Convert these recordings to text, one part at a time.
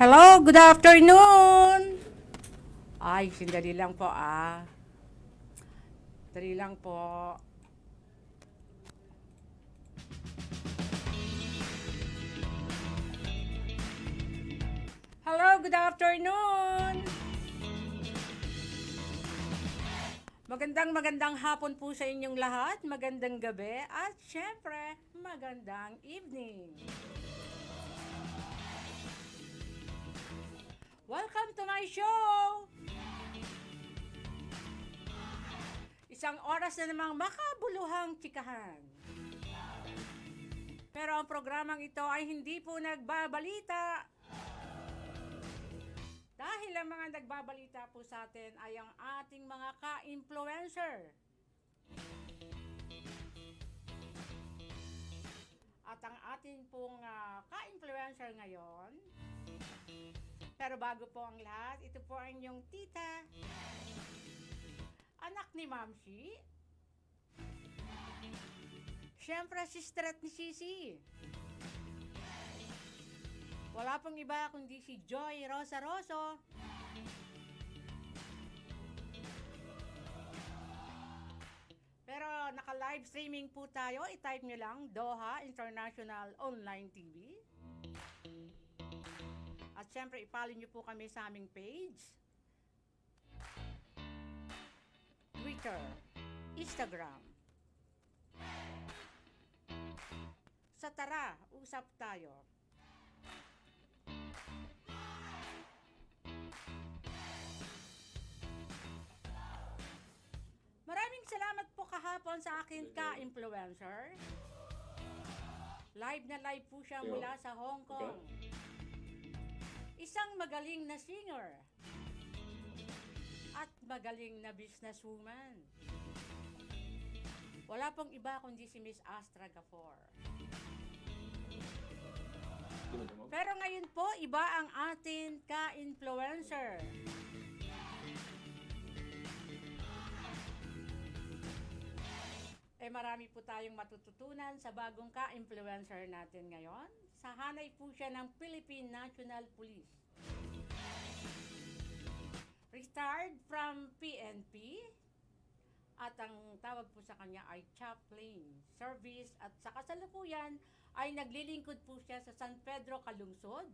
Hello, good afternoon. Ay, sandali lang po Dali lang po. Hello, good afternoon. Magandang hapon po sa inyong lahat. Magandang gabi at syempre, magandang evening. Welcome to my show! Isang oras na namang makabuluhang tsikahan. Pero ang programang ito ay hindi po nagbabalita. Dahil ang mga nagbabalita po sa atin ay ang ating mga ka-influencer. At ang ating pong ka-influencer ngayon, pero bago po ang lahat, ito po ang inyong tita, anak ni Mamsi, syempre sister ni Sisi. Wala pong iba kundi si Joy Rosaroso. Pero naka-live streaming po tayo. I-type nyo lang Doha International Online TV. At syempre, ipollow nyo po kami sa aming page, Twitter, Instagram. Sa tara, usap tayo. Maraming salamat po kahapon sa akin ka-influencer. Live na live po siya mula sa Hong Kong. Isang magaling na singer at magaling na businesswoman. Wala pong iba kundi si Miss Astra Gafor. Pero ngayon po, iba ang ating ka-influencer. Marami po tayong matututunan sa bagong ka-influencer natin ngayon. Sa hanay po siya ng Philippine National Police. Retired from PNP. At ang tawag po sa kanya ay chaplain service. At sa kasalukuyan ay naglilingkod po siya sa San Pedro Calungsod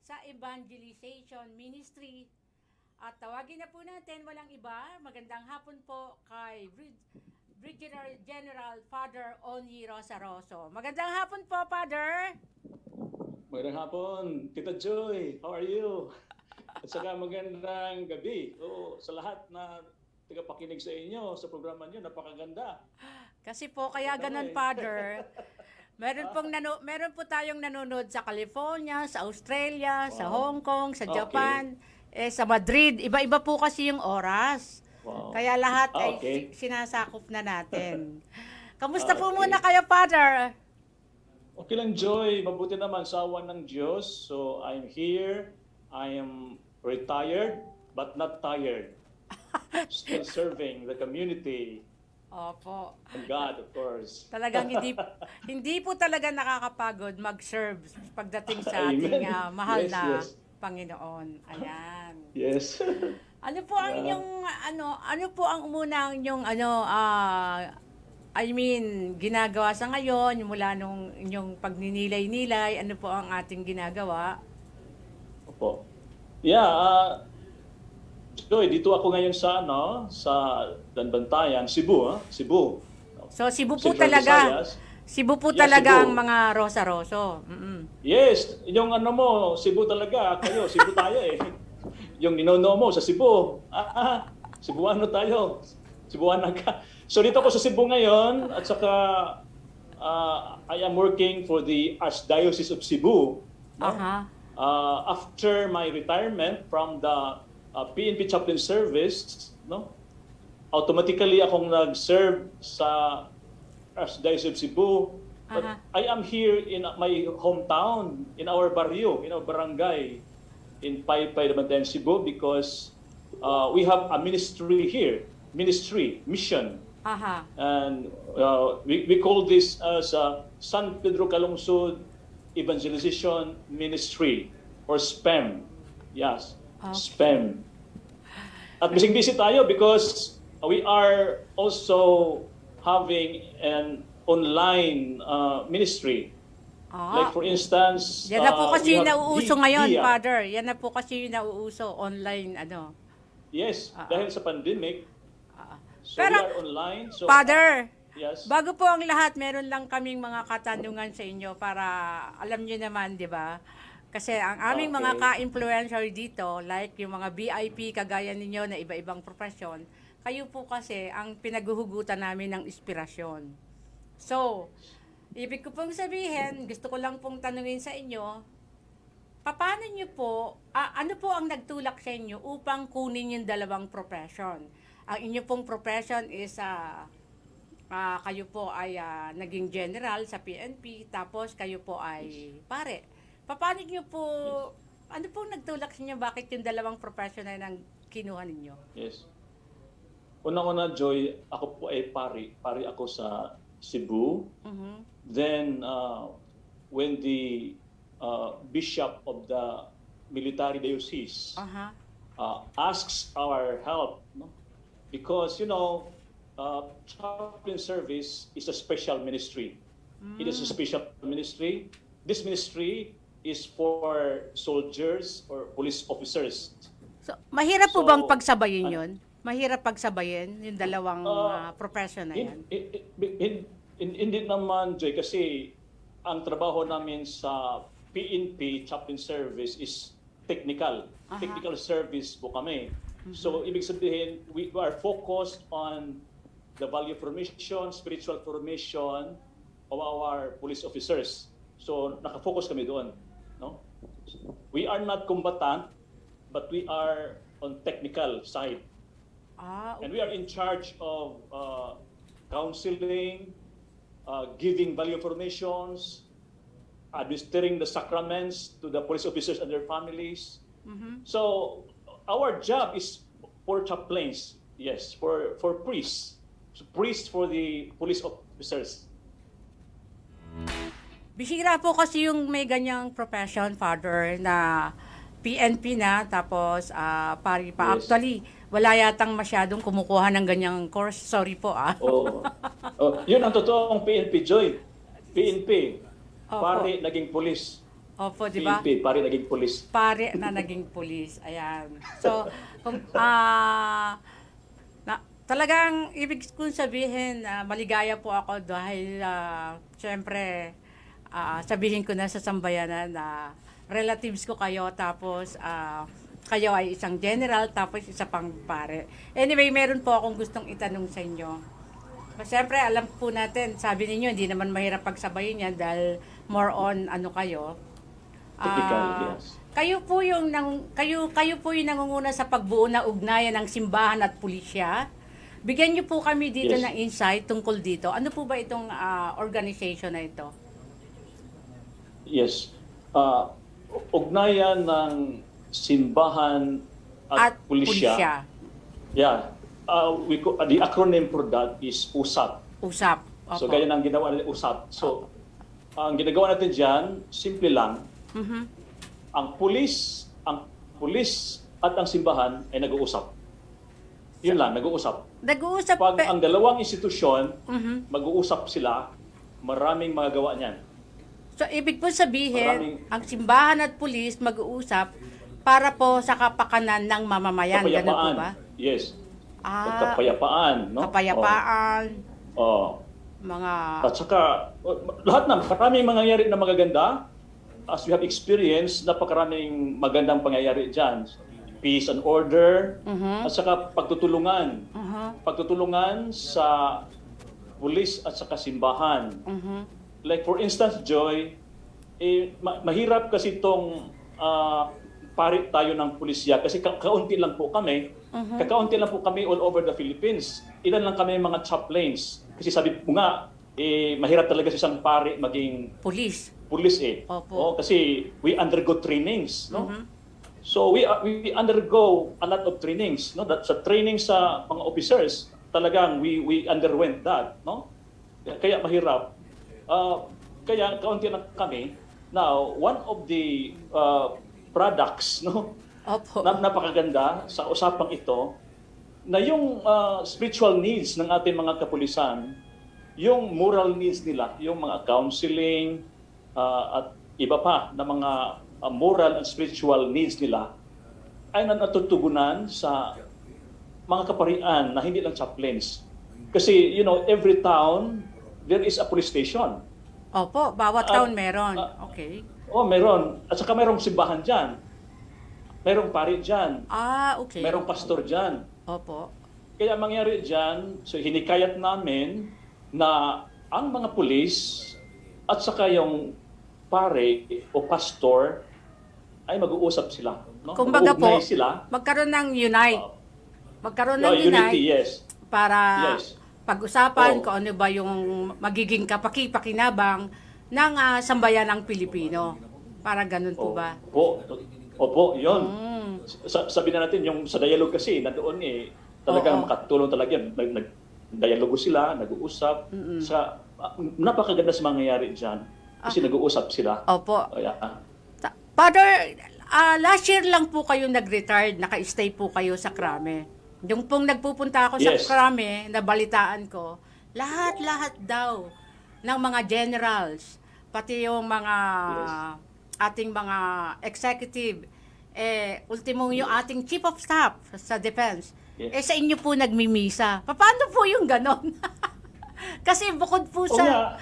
sa Evangelization Ministry. At tawagin na po natin walang iba. Magandang hapon po kay Brigadier General Father Oni Rosaroso. Magandang hapon po, Father. Magandang hapon, Tita Joy. How are you? At saka magandang gabi. Sa lahat na tagapakinig sa inyo, sa programa niyo, napakaganda. Kasi po, kaya ganun, Father. Meron po tayong nanonood sa California, sa Australia, sa Hong Kong, sa Japan, sa Madrid. Iba-iba po kasi yung oras. Wow. Kaya lahat ay sinasakop na natin. Kamusta po muna kayo, Father? Okay lang, Joy. Mabuti naman sa awan ng Diyos. So, I'm here. I am retired, but not tired. Still serving the community. Opo. And God, of course. Talagang hindi po talaga nakakapagod mag-serve pagdating sa ating mahal na Panginoon. Ayan. Yes. Ano po ang inyong ano po ang umunang inyong ginagawa sa ngayon mula nung inyong pagninilay-nilay, ano po ang ating ginagawa? Opo. Yeah, Joy, dito ako ngayon sa Danbantayan, Cebu, Cebu. So Cebu po Central talaga. Visayas. Cebu po Yeah, talaga Cebu. ang mga Rosaroso. Yes, yung Cebu talaga. Kayo, Cebu tayo eh. Yung ninono mo sa Cebu. Cebuano tayo. Cebuana ka. So dito ako sa Cebu ngayon at saka I am working for the Archdiocese of Cebu. No? After my retirement from the PNP Chaplain Service, no? Automatically akong nag-serve sa Archdiocese of Cebu. But I am here in my hometown, in our barrio, in our barangay, in Paypay, Dabantayan, Cebu, because we have a ministry here, mission. And we call this as San Pedro Calungsod Evangelization Ministry. or spam. Yes, Okay. spam. At busy tayo because we are also having an online ministry. Like for instance, Yan na po kasi we yung have nauuso ngayon, DIA. Father. Yan na po kasi yung nauuso, online, ano. Yes, dahil sa pandemic. So Pero, we are online. So, Father, yes. bago po ang lahat, meron lang kaming mga katanungan sa inyo para alam nyo naman, di ba? Kasi ang aming mga Okay. ka-influencer dito, like yung mga VIP kagaya ninyo na iba-ibang profesyon, kayo po kasi ang pinaguhugutan namin ng inspirasyon. So, ibig ko pong sabihin, gusto ko lang pong tanungin sa inyo, paano nyo po, ano po ang nagtulak sa inyo upang kunin yung dalawang profession? Ang inyo pong profession is kayo po ay naging general sa PNP, tapos kayo po ay pare. Paano nyo po, ano pong nagtulak sa inyo, bakit yung dalawang profession na ang kinuha ninyo? Yes. Unang-una, Joy, ako po ay pari. Pari ako sa Cebu. Mhm. Then, when the bishop of the military diocese Aha. asks our help, no? Because, chaplain service is a special ministry. It is a special ministry. This ministry is for soldiers or police officers. So, mahirap po So, bang pagsabayin yun? Mahirap pagsabayin yung dalawang profession na yan? Hindi naman, Joy, kasi ang trabaho namin sa PNP, Chaplain Service, is technical. Aha. Technical service po kami. So, ibig sabihin, we are focused on the value formation, spiritual formation of our police officers. So, nakafocus kami doon. No? We are not combatant, but we are on technical side. And we are in charge of counseling, giving value formations, administering the sacraments to the police officers and their families. So our job is for chaplains, yes, for priests, so priests for the police officers. Bihira po kasi yung may ganyang profession, Father, na PNP na, tapos pari pa. Yes. Actually, wala yatang masyadong kumukuha ng ganyang course. Sorry po Oo. Yun ang totoong PNP, Joy. PNP, Opo. pare naging police. Opo, di ba? PNP, pare naging police. Pare na naging pulis. Ayan. So, kung, talagang ibig kong sabihin, maligaya po ako dahil, syempre, sabihin ko na sa sambayanan na relatives ko kayo, tapos kayo ay isang general, tapos isa pang pare. Anyway, meron po akong gustong itanong sa inyo. Siyempre, alam po natin, sabi ninyo, hindi naman mahirap pagsabayin yan dahil more on ano kayo. Technical, yes. Kayo po yung nangunguna sa pagbuo na ugnayan ng simbahan at pulisya. Bigyan niyo po kami dito Yes. ng insight tungkol dito. Ano po ba itong organization na ito? Yes. Ugnayan ng simbahan at pulisya. Yeah. The acronym for that is USAP. Usap. Opo. So, ganyan ang ginawa nila, USAP. So, ang ginagawa natin dyan, simple lang. Mhm. Ang pulis at ang simbahan ay nag-uusap. Yun lang, nag-uusap. Nag-uusap Pag ang dalawang institusyon, Mhm. mag-uusap sila, maraming magagawa niyan. So, ibig po sabihin, Maraming- ang simbahan at pulis mag-uusap para po sa kapakanan ng mamamayan. Ganun po Kapayapaan. ba? Yes. Kapayapaan, Kapayapaan, no? Oh. mga... At saka, lahat na, maraming mangyayari na magaganda. As we have experienced, napakaraming magandang pangyayari dyan. Peace and order, at saka pagtutulungan. Pagtutulungan sa pulis at saka simbahan. Like for instance, Joy, mahirap kasi itong pari tayo ng pulisya kasi kaunti lang po kami. Kakaunti lang po kami all over the Philippines. Ilan lang kami mga chaplains. Kasi sabi po nga, mahirap talaga sa isang pari maging Pulis. pulis eh. Opo. Kasi we undergo trainings, no? So we undergo a lot of trainings, no? That sa training sa mga officers, talagang we underwent that, no? Kaya mahirap. Kaya kaunti lang kami. Now, one of the products, no? Opo. Napakaganda sa usapang ito na yung spiritual needs ng ating mga kapulisan, yung moral needs nila, yung mga counseling at iba pa na mga moral and spiritual needs nila ay natutugunan sa mga kaparian na hindi lang chaplains. Kasi, every town, there is a police station. Opo, bawat town meron. Okay. Meron. At saka merong simbahan dyan. Merong pari dyan. Okay. Merong pastor dyan. Opo. Kaya mangyari dyan, so hinikayat namin na ang mga pulis at saka yung pare o pastor ay mag-uusap sila. No? Kumbaga po, Mag-uugnay sila. magkaroon ng unite. Magkaroon ng Unity, yes. para Yes. pag-usapan Oo. kung ano ba yung magiging kapaki-pakinabang ng sambayan ng Pilipino. Para ganun po ba? Opo, yun. Mm. Sabi na natin, yung sa dialogue kasi, na doon talagang Oo. makatulong talaga yan. Nag-dialogo sila, nag-uusap. Napakaganda sa mangyayari dyan. Kasi nag-uusap sila. Opo. Kaya, Father, last year lang po kayo nag-retired, naka-stay po kayo sa Krame. Yung pong nagpupunta ako Yes. sa Krame, nabalitaan ko, lahat-lahat daw ng mga generals, pati yung mga ating mga executive, ultimo yung ating chief of staff sa defense, Yes. sa inyo po nagmimisa. Paano po yung ganon? Kasi bukod po sa...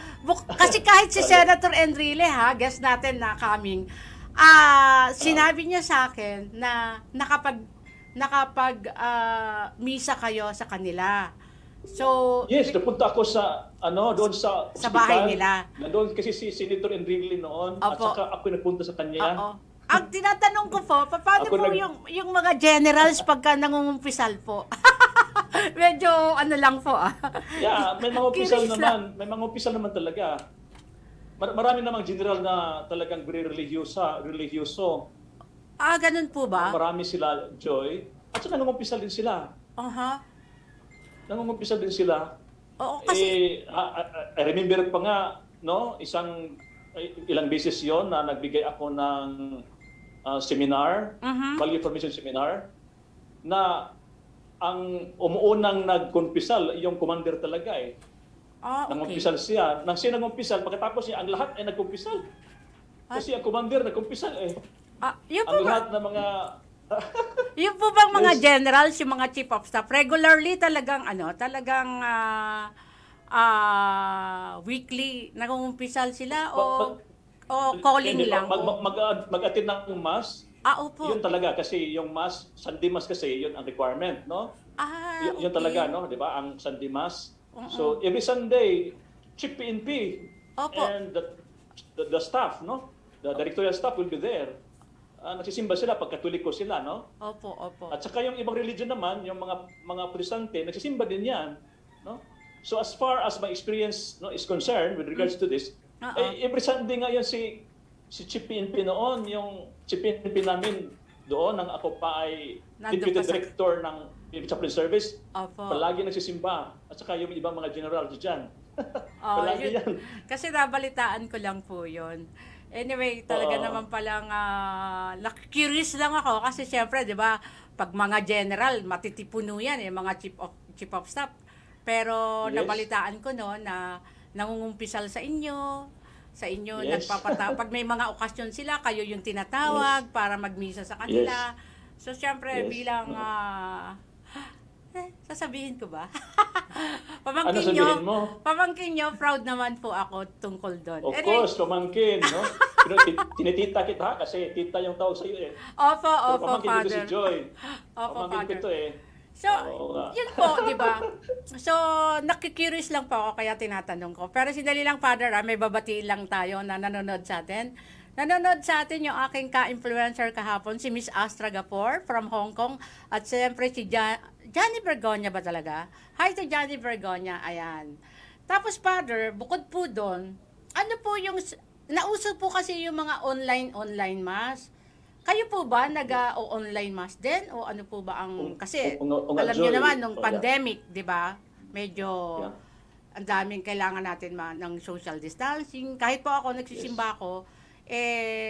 kasi kahit si Senator Enrile, guest natin na coming, sinabi niya sa akin na misa kayo sa kanila. So, yes, napunta ako sa doon sa bahay ospital. nila. Doon kasi si Senator Enrile noon at Opo. saka ako nagpunta sa kanya. Oo. Ang tinatanong ko po, paano Ako po yung mga generals pagka nangungumpisal po? Medyo lang po Yeah, may mga opisyal Curious naman. May mga opisyal naman talaga. Marami namang general na talagang very religyoso. Ganun po ba? Marami sila, Joy. At saka nangungumpisal din sila. Aha. Nangungumpisal din sila. Oo, kasi... I remember pa nga, ilang beses yon na nagbigay ako ng seminar, value formation seminar, na ang umuunang nagkumpisal, yung commander talaga Okay. Nangumpisal siya. Nang siya nangumpisal, pagkatapos niya, ang lahat ay nagkumpisal. Kasi ang commander nagkumpisal Yun po Ang ba? lahat ng mga... Yung po bang mga Yes. generals, yung mga chief of staff, regularly talagang weekly nangungumpisal sila o calling Hindi, lang? Mag-attend ng mass. Opo. Yun talaga kasi yung mass, Sunday mass kasi yun ang requirement, no? Yun Okay. talaga, no? 'Di ba? Ang Sunday mass. So every Sunday, Chief PNP Opo. and the staff, no? The directorial staff will be there. Nagsisimba sila pag Katoliko sila, no? Opo. At saka yung ibang religion naman, yung mga protestante, nagsisimba din 'yan, no? So as far as my experience is concerned with regards to this, every Sunday ngayon si Chief PNP noon, yung Chief PNP namin doon, nang ako pa ay Nandun Deputy pa sa- Director ng PNP Chaplain Service, Opo. palagi nagsisimba. At saka yung ibang mga general dyan. Palagi Yun. yan. Kasi nabalitaan ko lang po yun. Anyway, talaga Oo. naman palang curious lang ako kasi syempre, 'di ba, pag mga general matitipuno yan mga chief of staff. Pero Yes. nabalitaan ko na nangungumpisal sa inyo, Yes. pag may mga okasyon sila, kayo yung tinatawag para magmisa sa kanila. So syempre Yes. bilang sasabihin ko ba? Ano sabihin mo? Pamangkin nyo, proud naman po ako tungkol doon. Of course, pamangkin, no? Pero tinitita kita kasi tita yung tawag sa'yo eh. Opo, Pero pamangkin ko si Father. Joy. Opo, Pamangkin ko Father. ito eh. So, Oo nga. yun po, di ba? So, nakikurious lang po ako kaya tinatanong ko. Pero sindali lang, Father, may babatiin lang tayo na nanonood sa atin. Nanonood sa atin yung aking ka-influencer kahapon, si Miss Astra Gapor from Hong Kong. At siyempre si Johnny Bergonya ba talaga? Hi to Johnny Bergonya, ayan. Tapos, Father, bukod po doon, ano po yung, nauso po kasi yung mga online mass. Kayo po ba nag-online mass din? O ano po ba ang... Kasi alam niyo naman, nung pandemic, di ba? Medyo ang daming kailangan natin ng social distancing. Kahit po ako nagsisimba ako,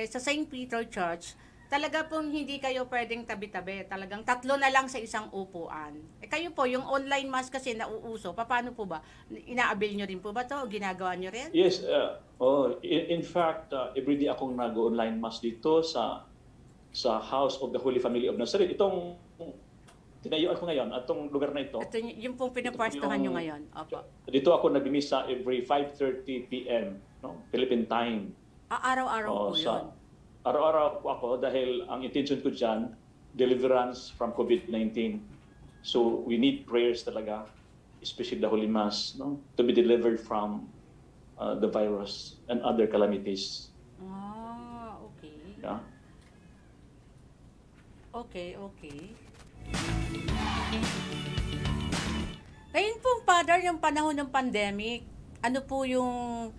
sa St. Peter Church, talaga pong hindi kayo pwedeng tabi-tabi. Talagang tatlo na lang sa isang upuan. Kayo po, yung online mass kasi nauuso, paano po ba? Ina-avail nyo rin po ba to? O ginagawa nyo rin? Yes, in fact, everyday akong nag-online mass dito sa House of the Holy Family of Nazareth. Itong tinayuan ko ngayon, atong lugar na ito. Ito yung pong pinapwestuhan nyo ngayon. Opo. Dito ako nagmimisa every 5:30 p.m. no? Philippine time. Araw-araw po yun. Araw-araw po ako dahil ang intention ko dyan, deliverance from COVID-19. So we need prayers talaga, especially the Holy Mass, no? To be delivered from the virus and other calamities. Okay. Yeah. Okay. Ngayon po, Father, yung panahon ng pandemic, ano po ang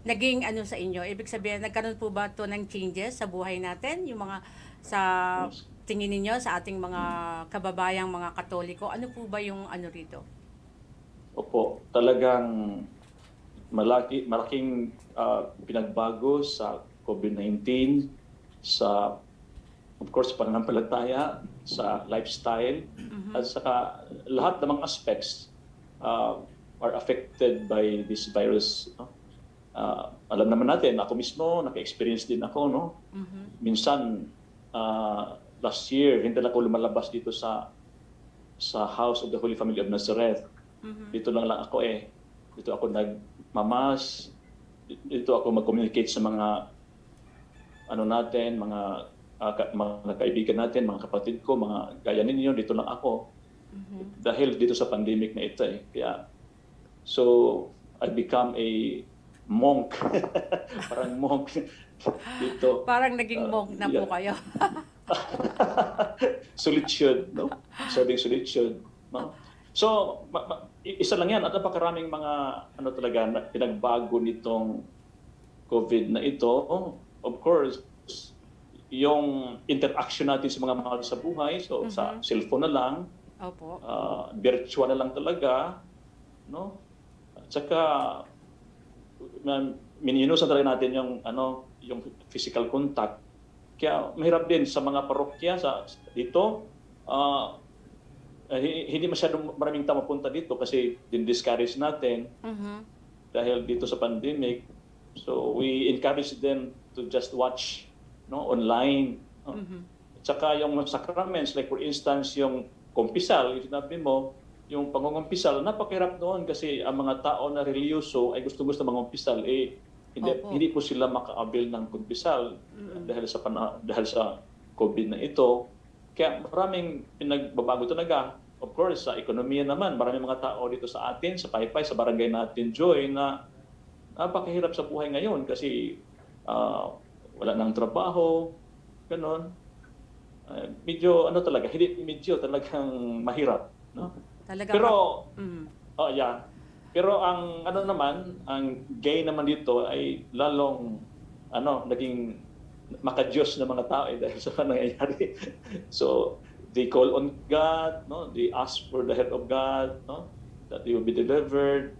naging sa inyo? Ibig sabihin, nagkaroon po ba to ng changes sa buhay natin? Yung mga sa Yes. tingin ninyo sa ating mga kababayang mga Katoliko, ano po ba yung rito? Opo, talagang malaking pinagbago sa COVID-19, sa, of course, pananampalataya, sa lifestyle, at saka lahat ng mga aspects are affected by this virus. No? Alam naman natin, ako mismo, naka-experience din ako. No? Minsan, last year, hindi na ako lumalabas dito sa House of the Holy Family of Nazareth. Dito lang ako Dito ako nagmamas. Dito ako mag-communicate sa mga mga kaibigan natin, mga kapatid ko, mga gaya ninyo. Dito lang ako. Dahil dito sa pandemic na ito Kaya, so, I become a monk. Parang monk dito. Parang naging monk na po kayo. Solitude, no? Serving solitude, no? So, isa lang yan. At napakaraming mga, talaga, pinagbago nitong COVID na ito. Of course, yung interaction natin sa mga mahal sa buhay, so sa cellphone na lang, Opo. virtual na lang talaga, no? At saka, minusan talaga natin yung physical contact. Kaya mahirap din sa mga parokya dito, hindi masyadong maraming tao mapunta dito kasi din-discourage natin dahil dito sa pandemic. So we encourage them to just watch online. At saka yung sacraments, like for instance, yung kumpisal, if sinabi mo, yung pangungumpisal, napakahirap doon kasi ang mga tao na reliyoso ay gusto-gusto mangumpisal, hindi po sila maka-avail ng kumpisal dahil sa COVID na ito. Kaya maraming pinagbabago talaga. Of course, sa ekonomiya naman, maraming mga tao dito sa atin, sa Paypay, sa barangay natin, Joy, na napakahirap sa buhay ngayon kasi wala nang trabaho, ganon. Medyo talagang mahirap, no? Talaga. Pero Pero ang ang gain naman dito ay lalong naging makadiyos na mga tao dahil sa nangyayari. So they call on God, no? They ask for the help of God, no? That they will be delivered.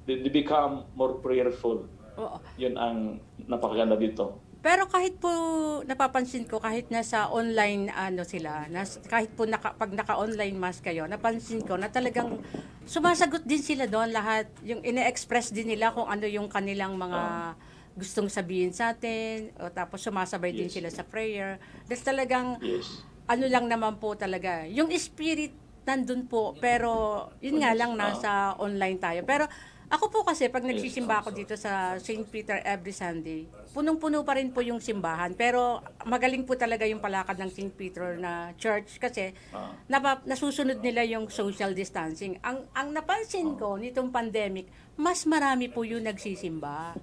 They become more prayerful. Oo. Yun ang napakaganda dito. Pero kahit po napapansin ko kahit nasa online kahit po pag naka-online mass kayo, napansin ko na talagang sumasagot din sila doon lahat. Yung ine-express din nila kung ano yung kanilang mga gustong sabihin sa atin, o tapos sumasabay din sila sa prayer. That's talagang lang naman po talaga. Yung spirit nandun po, pero yun nga lang nasa online tayo. Pero ako po kasi pag nagsisimba ako dito sa St. Peter every Sunday, punong-puno pa rin po yung simbahan. Pero magaling po talaga yung palakad ng St. Peter na church kasi nasusunod nila yung social distancing. Ang napansin ko nitong pandemic, mas marami po yung nagsisimba.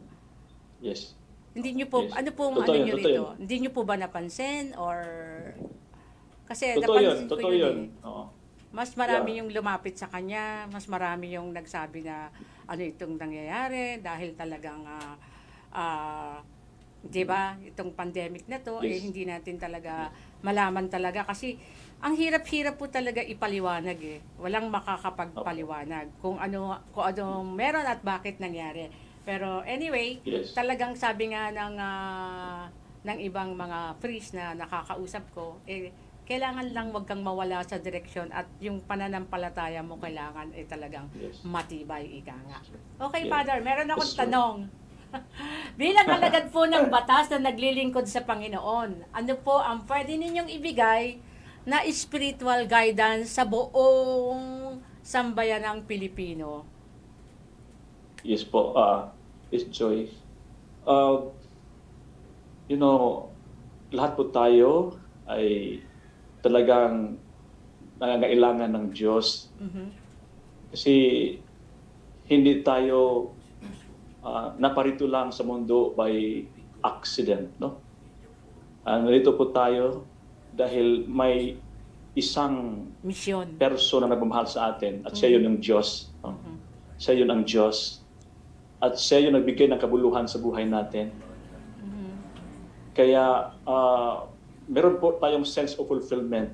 Yes. Hindi niyo po, ano pong Totoo yun, niyo totoo rito? Hindi niyo po ba napansin or kasi Totoo napansin totoo ko yun. yun. Eh. Mas marami yung lumapit sa kanya, mas marami yung nagsabi na ano itong nangyayari dahil talagang 'di ba, itong pandemic na to hindi natin talaga malaman talaga kasi ang hirap-hirap po talaga ipaliwanag Walang makakapagpaliwanag kung ano meron at bakit nangyari. Pero anyway, Yes. talagang sabi nga ng ibang mga priest na nakakausap ko, kailangan lang wag kang mawala sa direksyon at yung pananampalataya mo kailangan talagang Yes. matibay, ika nga. Okay, Yeah. Father, meron akong Yes, sir. tanong. Bilang alagad po ng batas na naglilingkod sa Panginoon, ano po ang pwede ninyong ibigay na spiritual guidance sa buong sambayanang Pilipino? Yes po, Miss Joy. Uh, lahat po tayo ay talagang nangangailangan ng Diyos. Mhm. Kasi hindi tayo naparito lang sa mundo by accident, no? Narito po tayo dahil may isang Misyon. perso na nagmamahal sa atin at siya yun ang Diyos. No? Siya yun ang Diyos. At siya yun nagbigay ng kabuluhan sa buhay natin. Kaya meron po tayong sense of fulfillment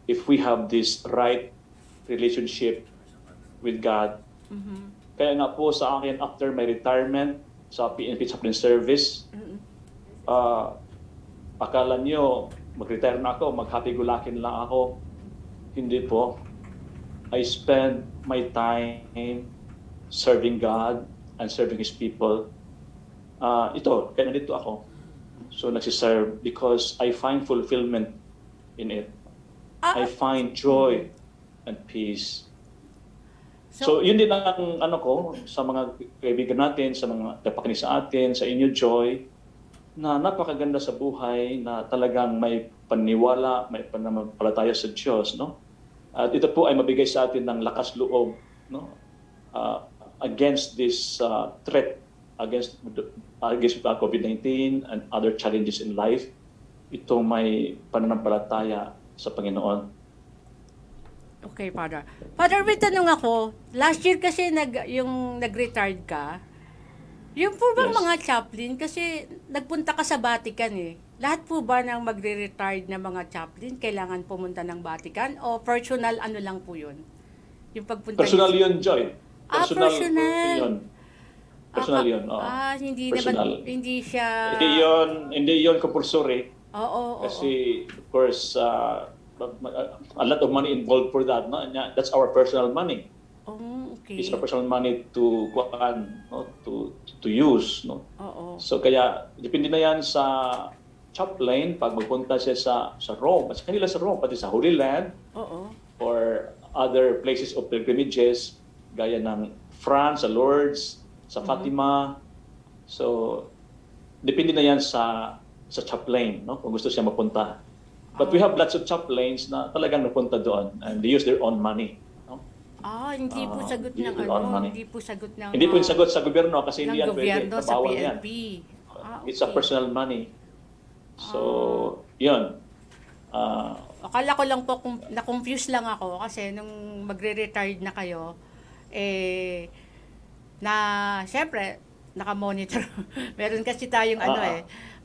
if we have this right relationship with God. Mhm. Kaya nga po sa akin, after my retirement sa PNP Chaplain Service, akala nyo, mag-retire na ako, mag-happy-go-lucky lang ako. Hindi po. I spend my time serving God and serving His people. Ito, kaya nandito ako. So nagsiserve because I find fulfillment in it. I find joy and peace. So yun din ang ano ko sa mga kaibigan natin, sa mga napakinig sa atin, sa inyo, Joy, na napakaganda sa buhay, na talagang may paniwala, may pananampalataya sa Diyos, no? At ito po ay mabigay sa atin ng lakas loob, no? Against this threat, against COVID-19 and other challenges in life. Ito may pananampalataya sa Panginoon. Okay, Father. Father, may tanong ako. Last year kasi yung nag-retired ka, yung po bang Yes. mga chaplain, kasi nagpunta ka sa Vatican lahat po ba ng magre-retired na mga chaplain kailangan pumunta ng Vatican o personal ano lang po yun? Yung pagpunta Personal yun, Joy. personal. Yun. Personal yun. Oo. Hindi Personal. naman, hindi siya... Hindi yun compulsory. Oo. Kasi, of course, a lot of money involved for that. No? That's our personal money. Okay. It's our personal money to to use. No? Oo. So kaya, depende na yan sa chaplain pag magpunta siya sa Rome. At kanila sa Rome, pati sa Holy Land Oo. or other places of pilgrimages, gaya ng France, sa Lourdes, sa Fatima. So, depende na yan sa chaplain, no? Kung gusto siya mapunta. But we have lots of chaplains na talagang napunta doon and they use their own money. No? Hindi po sagot ng their own money. hindi po sagot ng Hindi po yung sagot sa gobyerno kasi ng hindi yan pwede. gobyerno sa Bawal yan. PNP. It's a personal money. So, yun. Akala ko lang po, na-confuse lang ako kasi nung magre-retired na kayo, syempre, naka-monitor. Meron kasi tayong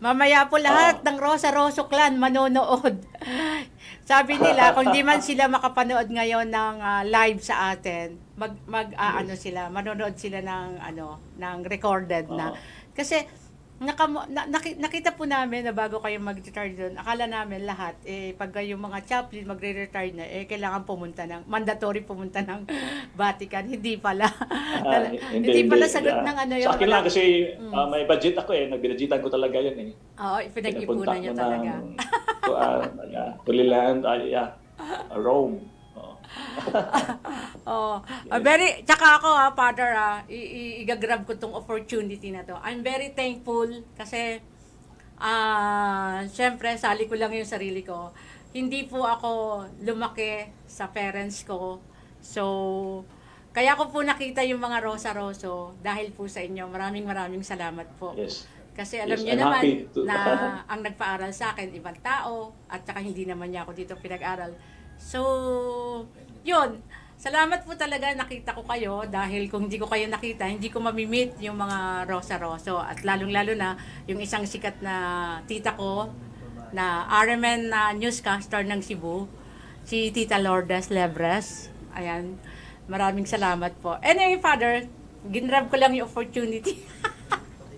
mamaya po lahat ng Rosa Rosso Clan manonood. Sabi nila, kung di man sila makapanood ngayon ng live sa atin, sila, manonood sila ng recorded na. Kasi nakita po namin na bago kayo mag-retire doon, akala namin lahat, pag yung mga chaplain magre-retire na, kailangan mandatory pumunta ng Vatican. Hindi pala. Hindi pala sagot ng yun. Sa akin lang kasi may budget ako nagbinadgetan ko talaga yun Oo, pinag-ipunan niyo talaga. Holy Land, Rome. Tsaka ako Father, i-grab ko tong opportunity na to. I'm very thankful kasi syempre sali ko lang yung sarili ko. Hindi po ako lumaki sa parents ko. So, kaya ko po nakita yung mga Rosa Rosso dahil po sa inyo. Maraming salamat po. Yes. Kasi alam Yes, niyo I'm naman happy to- na ang nagpaaral sa akin, ibang tao, at saka hindi naman niya ako dito pinag-aral. So, yun. Salamat po talaga, nakita ko kayo dahil kung hindi ko kayo nakita, hindi ko mamimit yung mga Rosa Rosso. At lalong-lalo na yung isang sikat na tita ko na RMN na newscaster ng Cebu, si Tita Lourdes Lebres. Ayan, maraming salamat po. Anyway, Father, Ginrab ko lang yung opportunity.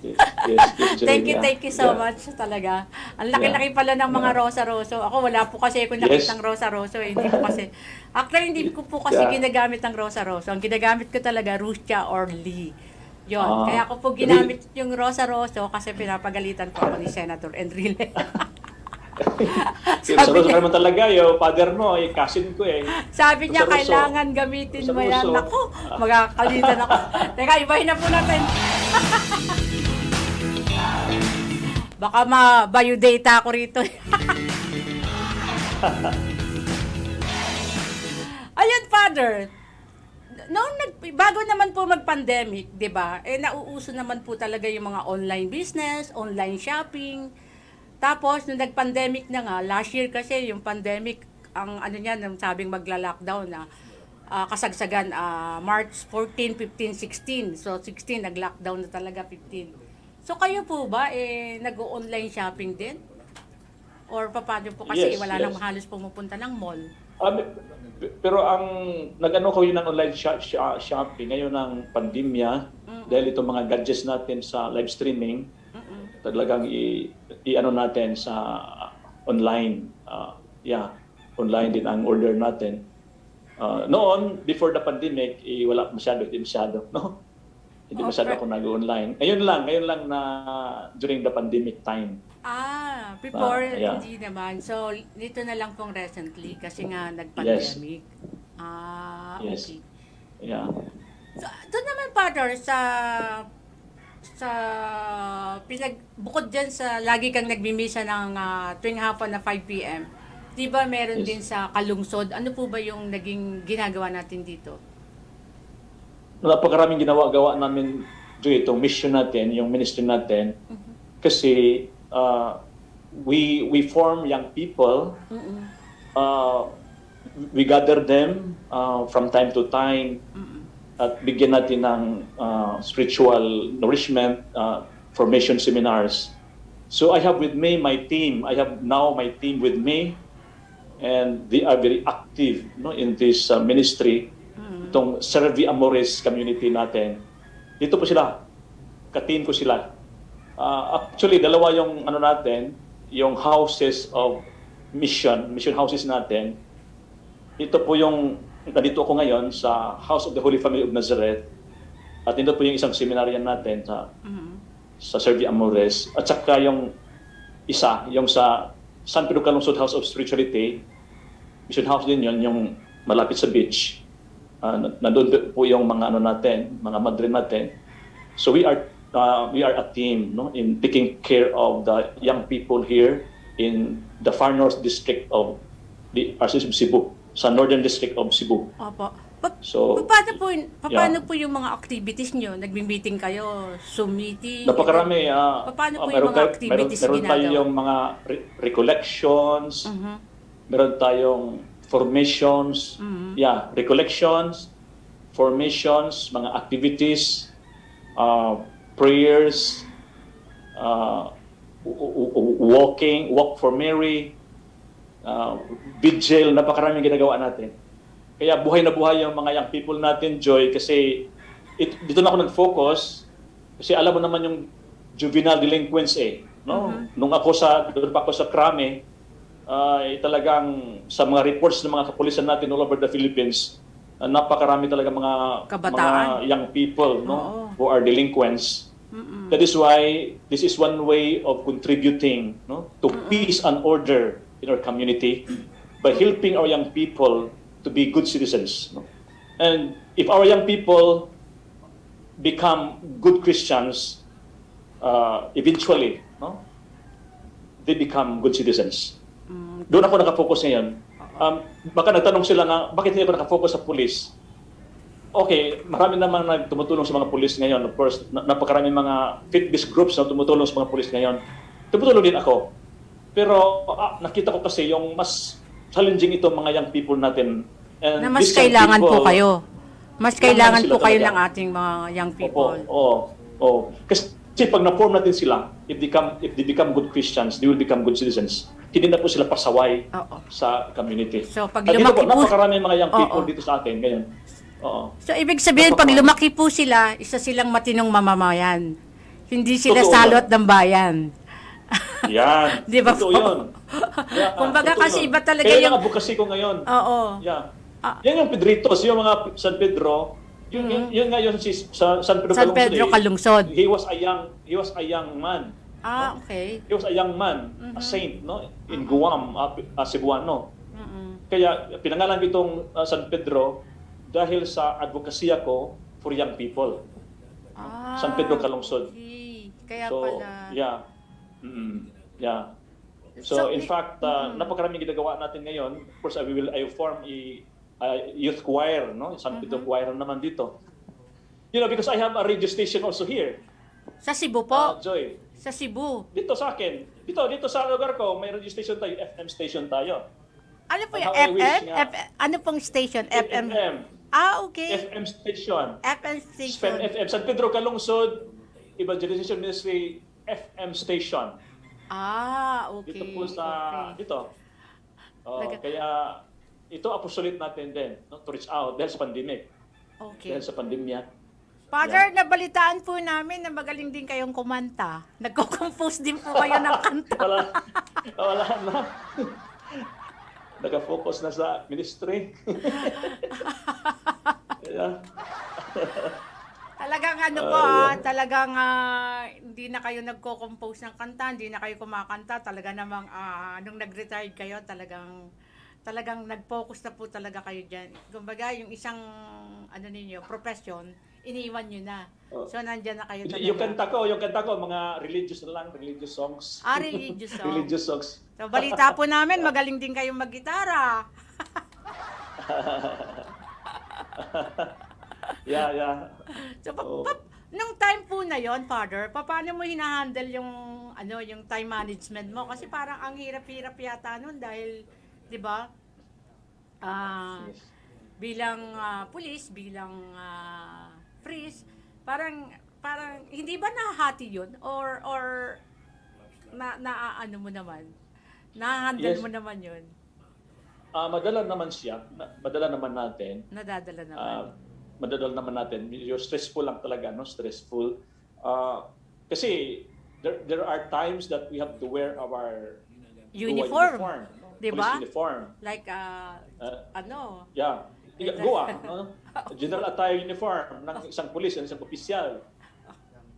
Yes, Thank Jeremy, you so yeah. much talaga. Ang laki-laki pala ng mga Rosa-Roso. Ako wala po kasi ako nakitang Rosa-Roso. Hindi po kasi, actually hindi ko po kasi Yeah. ginagamit ang Rosa-Roso. Ang ginagamit ko talaga Rustia or Lee. Yon. Ah. Kaya ako po ginamit yung Rosa-Roso kasi pinapagalitan po ako ni Senator Enrile. Yung sa Rosa naman talaga, yung father mo, cousin ko eh. Sabi niya, Rosa-Roso. kailangan gamitin mo yan. Rosa-Roso. Naku, magkakalitan ako. Teka, ibahin na po natin. Baka ma-biodata ako rito. Ayun, Father. Bago naman po mag-pandemic, 'di ba? Nauuso naman po talaga yung mga online business, online shopping. Tapos nung nag-pandemic na nga, last year kasi yung pandemic, ang ano niya, nung sabing magla-lockdown na kasagsagan March 14, 15, 16. So 16 nag-lockdown na talaga 15. So kayo po ba nag-online shopping din? Or paano po kasi Yes, wala nang yes. halos pumupunta ng mall? Pero ang nag-ano ko yun ng online shopping ngayon ng pandemya, dahil itong mga gadgets natin sa live streaming, talagang i-ano natin sa online. Online din ang order natin. Noon, before the pandemic, wala hindi masyado, no? Hindi masyado ako nag-online. Ngayon lang na during the pandemic time. Before, Yeah. hindi naman. So, dito na lang pong recently kasi nga nag-pandemic. Yes. Okay. Yeah. So, doon naman, Father, sa bukod dyan sa lagi kang nagmimisa ng tuwing hapon na 5 p.m., di ba meron Yes. din sa Kalungsod? Ano po ba yung naging ginagawa natin dito? Napakaraming ginawa-gawa namin itong mission natin, yung ministry natin. Kasi we form young people, we gather them from time to time at bigyan natin ng spiritual nourishment, formation seminars. So I have with me my team. I have now my team with me, and they are very active, in this ministry. Itong Servi Amores community natin. Dito po sila. Ka-team ko sila. Actually, dalawa yung natin, yung houses of mission houses natin. Ito po yung nandito ako ngayon sa House of the Holy Family of Nazareth. At ito po yung isang seminaryan natin sa Servi Amores. At saka yung isa, yung sa San Pedro Calungsod House of Spirituality. Mission house din yun, yung malapit sa beach. Nandun po yung mga natin, mga madre natin. So we are a team, in taking care of the young people here in the far north district of the Archdiocese of Cebu, sa northern district of Cebu. Opo. So, paano po yung mga activities nyo? Nagmi-meeting kayo? Zoom meeting? Napakarami. Paano po yung mga activities meron ginagawa? tayong mga recollections, meron tayong formations, recollections, formations, mga activities, prayers, walk for Mary, vigil, napakaraming ginagawa natin. Kaya buhay na buhay yung mga young people natin, Joy, kasi dito na ako nag-focus, kasi alam mo naman yung juvenile delinquents no? Nung doon pa ako sa Krame, talagang sa mga reports ng mga kapulisan natin all over the Philippines, napakarami talaga mga young people, who are delinquents. That is why this is one way of contributing, to peace and order in our community by helping our young people to be good citizens. And if our young people become good Christians, eventually, they become good citizens. Doon ako nakafocus ngayon. Baka nagtanong sila nga, bakit hindi ako nakafocus sa pulis? Okay, marami naman tumutulong sa mga pulis ngayon. Of course, napakarami mga fit-based groups na tumutulong sa mga pulis ngayon. Tumutulong din ako. Pero nakita ko kasi yung mas challenging itong mga young people natin. And na mas kailangan po kayo. Mas kailangan po kayo ng ating mga young people. Oo. Kasi pag na-form natin sila, if they become good Christians, they will become good citizens. Hindi na po sila pasaway sa community. So, pag at dito po, lumaki po, napakarami mga young people dito sa atin ngayon. Oo. So, ibig sabihin, pag lumaki po sila, isa silang matinong mamamayan. Hindi sila Totoo salot yan. ng bayan. Yan. Di ba Totoo po? yun. Yeah, Kumbaga totoo kasi yun. iba talaga Kaya yung... yung advocacy ko ngayon. Oo. Yeah. Ah. Yan yung Pedritos, yung mga San Pedro, yun ngayon si San Pedro San Pedro Calungsod. He was a young man. Ah, okay. He was a young man, a saint, no? In Guam, Cebuano. Kaya pinangalan ko itong San Pedro dahil sa advokasya ko for young people. Ah, San Pedro Calungsod. okay. Kaya So, pala. yeah. Yeah. So, in i- fact, napakaraming ginagawa natin ngayon. Of course, I form a youth choir, no? San Pedro choir naman dito. You know, because I have a radio station also here. Sa Cebu po? Joy. Sa Cebu. Dito sa akin. Dito sa lugar ko, may radio station tayo, FM station tayo. Ano po yung How I wish FM? nga. Ano pong station? FM? FM. Ah, okay. FM station. FM station. FM. San Pedro Calungsod, Evangelization Ministry, FM station. Ah, okay. Dito po sa, Okay. dito. Laga- Kaya, ito apostolate natin din, no, to reach out dahil sa pandemic. Okay. Dahil sa pandemya. Father, nabalitaan po namin na magaling din kayong kumanta. Nagko-compose din po kayo ng kanta. Wala na. Naka-focus na sa ministry. Kaya, Talagang ano po talagang hindi na kayo nagko-compose ng kanta, hindi na kayo kumakanta. Talaga namang nung nag-retired kayo, talagang nag-focus na po talaga kayo diyan. Kumbaga, yung isang ano ninyo, profession, iniwan niyo na. So nandiyan na kayo talaga. yung kanta ko, mga religious na lang, religious songs. Religious song. Religious songs. So balita po namin, magaling din kayong mag-gitara. Yeah. So, nung time po na yon, Father, paano mo hinahandle yung time management mo? Kasi parang ang hirap-hirap yata nun dahil, di ba, bilang pulis, bilang priest, parang hindi ba nahahati yun? Or ano mo naman? Na-handle Yes. mo naman yun? Madala naman siya. Madala naman natin. Nadadala naman. Madadal naman natin. Yung stressful lang talaga, no? Stressful. Kasi there are times that we have to wear our Uniform. no? Di ba? Police uniform. Like, ano? Yeah. Gawa, no? General attire uniform ng isang pulis, ng isang opisyal.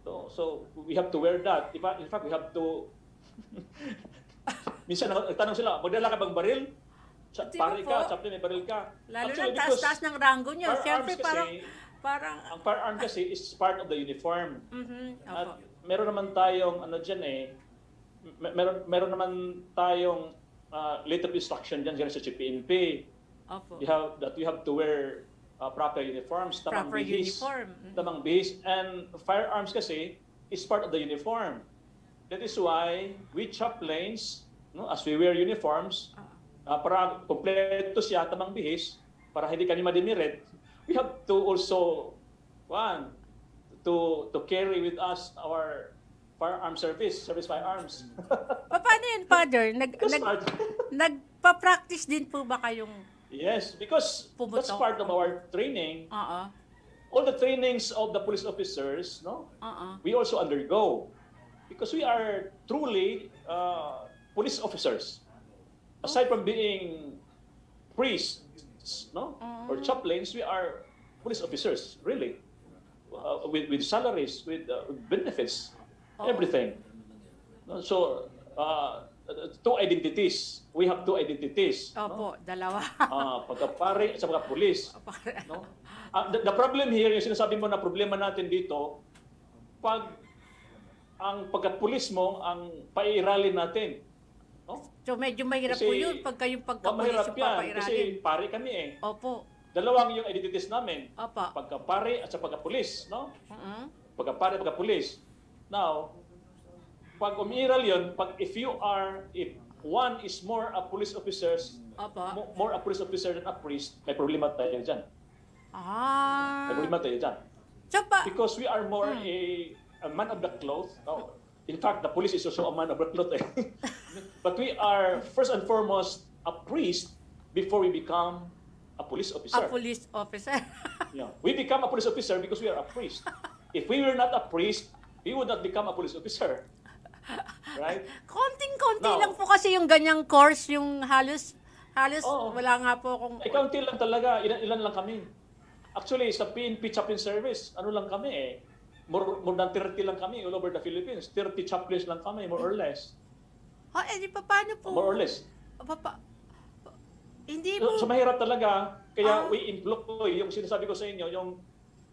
So we have to wear that. In fact, we have to minsan nagtanong sila, magdala ka bang baril? Di Pare ba ka, po? chaplain, may baril ka. Lalo Actually, na taas-taas ng rango nyo. firearms Siyempre, kasi- parang, Ang firearm kasi is part of the uniform. At opo. meron naman tayong ano diyan meron naman tayong letter of instruction diyan sa CPNP. Opo. You have to wear proper uniforms, tamang Proper bihis. uniform. Tamang bihis, and firearms kasi is part of the uniform. That is why we chaplains, no, as we wear uniforms, para kompleto siya, tamang bihis, para hindi kami madimirit, we have to also to carry with us our firearm service firearms. Paano yun, Father? That's part. Nagpa-practice din po ba kayong... Yes, because that's Pumutok. part of our training. Oo. All the trainings of the police officers, no, we also undergo because we are truly police officers. Aside from being priests, no, or chaplains, we are police officers, really, with salaries, with benefits, everything. No? So, two identities. We have two identities. Opo, dalawa. Pagka-pare at sa pagka-pulis. No? The problem here, yung sinasabi mo na problema natin dito, pag ang pagka-pulis mo, ang paiiralin natin. No? So, medyo mahirap Kasi- po yun pag kayong pagkapulis Mahirap yung yan, kasi papairalin. pare kami eh. Opo. Dalawang yung identities namin. Opo. Pagka-pare at sa pagka-pulis. No? Uh-uh. Pagka-pare at pagka-pulis. Now, pag umiiral yun, if one is more a police officer, Opo. more a police officer than a priest, may problema tayo dyan. May problema tayo dyan. So, Because we are more a man of the cloth. Oh, in fact, the police is also a man of the cloth. But we are first and foremost a priest before we become a police A officer. police officer. Yeah. We become a police officer because we are a priest. If we were not a priest, we would not become a police officer. Right? Konting-konti Now- lang po kasi yung ganyang course, yung halos Oo. wala nga po akong... Kaunti lang talaga, ilan lang kami. Actually, sa PNP chaplain service, ano lang kami eh, more than 30 lang kami all over the Philippines. 30 chaplains lang kami, more or less. di pa paano po? More or less. Hindi So, po. mahirap talaga, kaya Ah. we employ, yung sinasabi ko sa inyo, yung,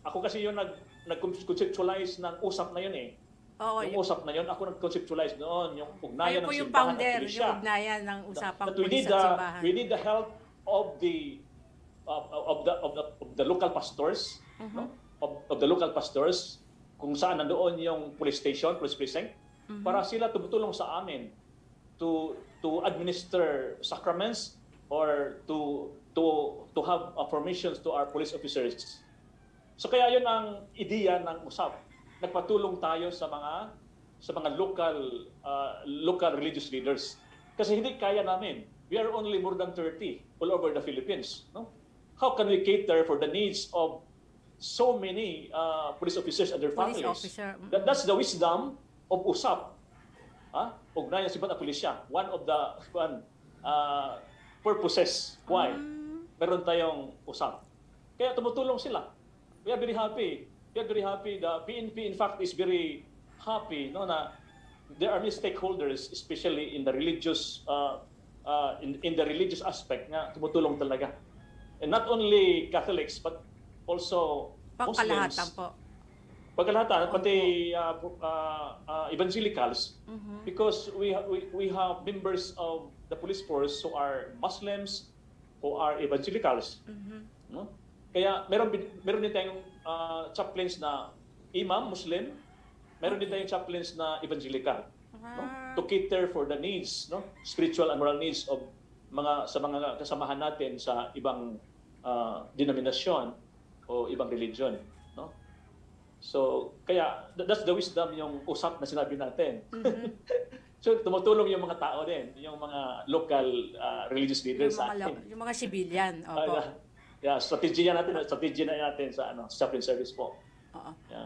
ako kasi yung nag-conceptualize ng usap na yun eh. Oo, Yung usap na yun, ako nag-conceptualize noon, yung kayo ugnayan po ng yung simbahan at founder, pulisya. yung ugnayan ng usapang That we pulis need at simbahan. we need the help of the local pastors, no? Of the local pastors, kung saan nandoon yung police station, police precinct, para sila tumutulong sa amin to administer sacraments or to have formations to our police officers. So kaya yun ang ideya ng usap. Nagpatulong tayo sa mga local religious leaders. Kasi hindi kaya namin. We are only more than 30 all over the Philippines. No? How can we cater for the needs of so many police officers and their Police families? officer, That's the wisdom of USAP. Ugnayan sa at pulisya. One of the purposes why meron tayong USAP. Kaya tumutulong sila. We are very happy. We are very happy. The PNP, in fact, is very happy na there are many stakeholders, especially in the religious in the religious aspect na tumutulong talaga. And not only Catholics, but also Muslims. Pangkalahatan po. Pagkalahatan, pati evangelicals, because we have members of the police force who are Muslims, who are evangelicals. No? Kaya meron din tayong chaplains na imam, Muslim, meron din tayong chaplains na evangelical. No? To cater for the needs, no? Spiritual and moral needs of sa mga kasamahan natin sa ibang denominasyon o ibang religion, no? So, kaya that's the wisdom yung usap na sinabi natin. So, tumutulong yung mga tao din, yung mga local religious leaders sa atin. Yung mga civilian. Opo. Yeah, strategy na natin sa chaplain service po. Oo. Yeah.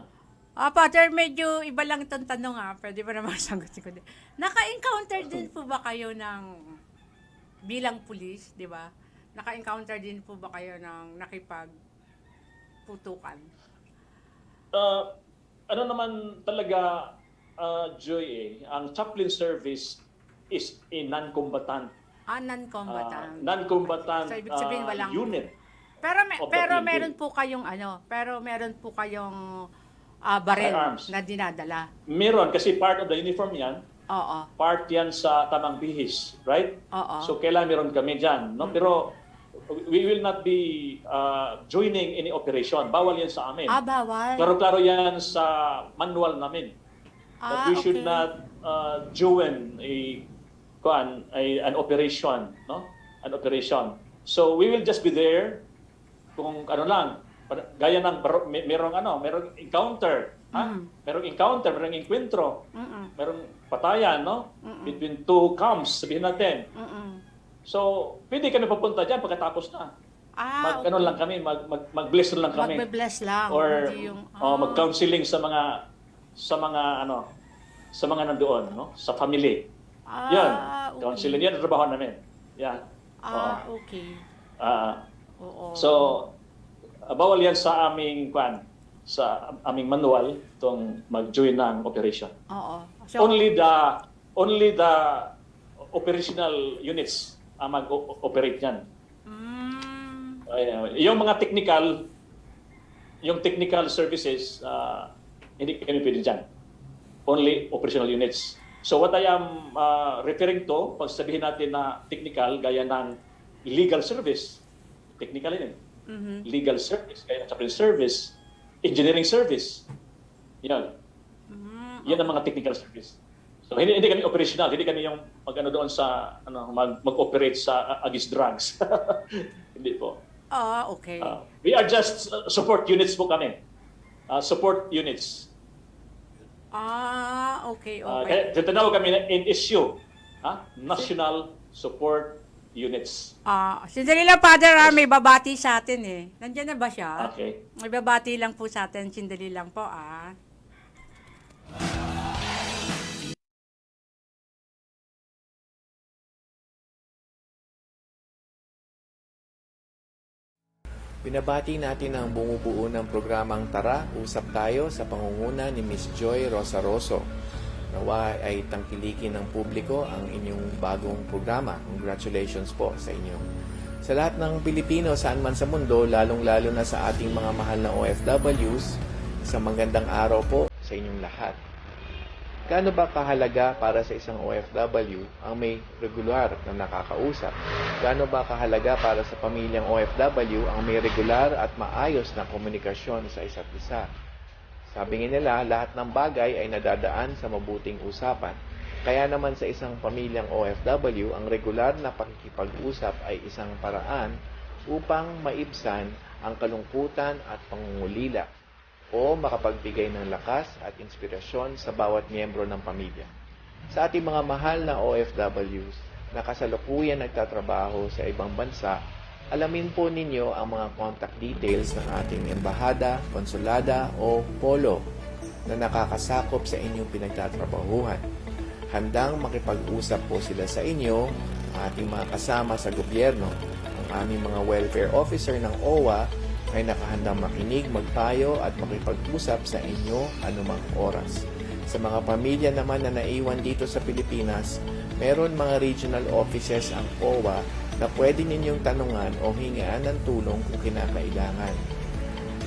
Father, medyo iba lang itong tanong Pwede ba naman sagutin ko din? Naka-encounter din po ba kayo ng bilang pulis, di ba? Naka-encounter din po ba kayo ng nakipagputukan? Ano naman talaga, Joy, ang chaplain service is a non-combatant. Non-combatant. Non-combatant So, ibig sabihin walang- unit. Pero of the PNP. meron po kayong baril Firearms. na dinadala. Meron, kasi part of the uniform yan, Oo. part yan sa tamang bihis, right? Oo. So kailangan meron kami dyan. No? Pero we will not be joining any operation. Bawal yan sa amin. Bawal. Klaro-klaro yan sa manual namin. That we should okay. not join an operation, no? An operation. So we will just be there kung ano lang, gaya ng merong encounter, merong encuentro, merong patayan, no? Between two camps, sabihin natin. So, pwede kami papunta diyan pagkatapos na. Okay. Lang kami, mag-bless lang kami. Magbe-bless lang. Or Hindi yung, mag-counseling sa mga nandoon, no? Sa family. Yan. Okay. Counseling yan ang trabaho namin. Yan. Okay. Oo. So, bawal yan sa aming manual itong mag-join ng operation. Oo. So, Only the operational units ang mag-operate yan. Yung mga technical services, hindi kami pwede dyan. Only operational units. So what I am referring to, pag sabihin natin na technical, gaya ng legal service, technical yun. Legal service, gaya ng chaplain service, engineering service. Yan. Yan ang mga technical service. So hindi kami operational, hindi kami yung doon sa mag-operate sa against drugs. Hindi po. Okay. We are just support units po kami. Support units. Okay. Kaya tinatawag kami na NSU, National Support units. Sandali lang, Father, may babati sa atin eh. Nandiyan na ba siya? Okay. May babati lang po sa atin. Sandali lang po, Binabati natin ang bumubuo ng programang Tara, Usap Tayo sa pangunguna ni Miss Joy Rosaroso. Nawa ay tangkilikin ng publiko ang inyong bagong programa. Congratulations po sa inyo. Sa lahat ng Pilipino saan man sa mundo, lalong-lalo na sa ating mga mahal na OFWs, sa magandang araw po sa inyong lahat. Gaano ba kahalaga para sa isang OFW ang may regular na nakakausap? Gaano ba kahalaga para sa pamilyang OFW ang may regular at maayos na komunikasyon sa isa't isa? Sabi nila, lahat ng bagay ay nadadaan sa mabuting usapan. Kaya naman sa isang pamilyang OFW, ang regular na pakikipag-usap ay isang paraan upang maibsan ang kalungkutan at pangungulila o makapagbigay ng lakas at inspirasyon sa bawat miyembro ng pamilya. Sa ating mga mahal na OFWs na kasalukuyan nagtatrabaho sa ibang bansa, alamin po ninyo ang mga contact details ng ating embahada, konsulada o polo na nakakasakop sa inyong pinagtatrabahuhan. Handang makipag-usap po sila sa inyo, ang ating mga kasama sa gobyerno, ang aming mga welfare officer ng OWA ay nakahandang makinig, magpayo at makipag-usap sa inyo anumang oras. Sa mga pamilya naman na naiwan dito sa Pilipinas, meron mga regional offices ang OWA na pwede ninyong tanungan o hingaan ng tulong kung kinakailangan.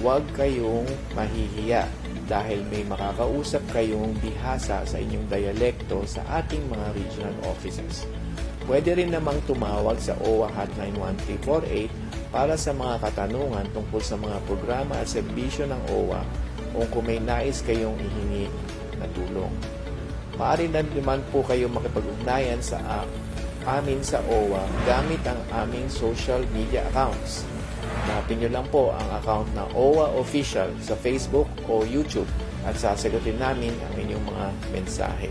Huwag kayong mahihiya dahil may makakausap kayong bihasa sa inyong dialekto sa ating mga regional offices. Pwede rin namang tumawag sa OWA Hotline 1348 para sa mga katanungan tungkol sa mga programa at serbisyo ng OWA o kung may nais kayong ihingi na tulong. Maaari na naman po kayo makipag-ugnayan sa amin sa OWA gamit ang aming social media accounts. Hanapin nyo lang po ang account na OWA Official sa Facebook o YouTube at sasagutin namin ang inyong mga mensahe.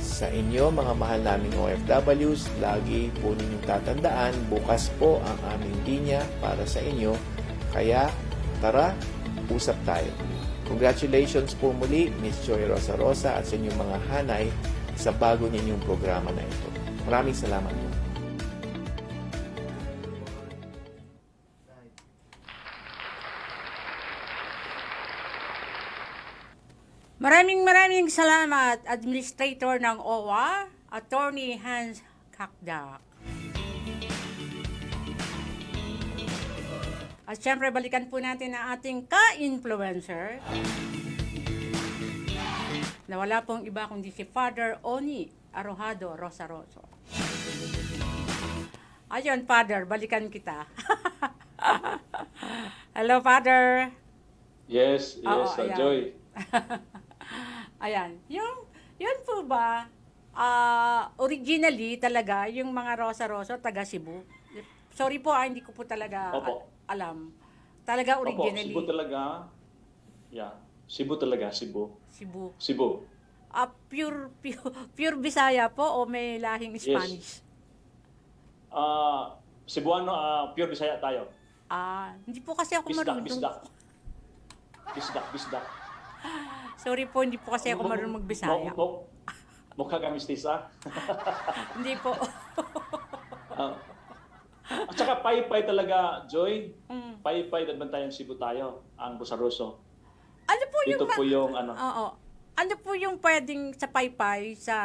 Sa inyo, mga mahal naming OFWs, lagi po ninyong tatandaan, bukas po ang aming linya para sa inyo. Kaya, tara, usap tayo. Congratulations po muli, Miss Joy Rosarosa at sa inyong mga hanay sa bago ninyong programa na ito. Maraming salamat po. Maraming salamat, Administrator ng OWA, Attorney Hans Kakdak. At syempre, balikan po natin ang ating ka-influencer. Na wala pong iba kundi si Father Oni Arojado Rosaroso. Ayun, Father, balikan kita. Hello, Father. Yes, Oo, ayan. Joy. Ayan. Yun po ba, originally talaga, yung mga Rosa-Rosa, taga Cebu. Sorry po, hindi ko po talaga Opo. alam. Talaga Opo, originally. Cebu talaga. Yeah, Cebu talaga, Cebu. Cebu. Cebu. Pure Bisaya po o may lahing Yes. Spanish? Cebuano, pure Bisaya tayo. Hindi po kasi ako marunong. Bisdak. Sorry po, hindi po kasi ako marunong magbisaya. Mukha ka mistisa. Hindi po. At saka pay talaga, Joy. Mm. Pay Bantayan Cebu tayo, ang Rosaroso. Ano po yung... Dito po yung ano. Oo. Ano po yung pwedeng sa Paypay, sa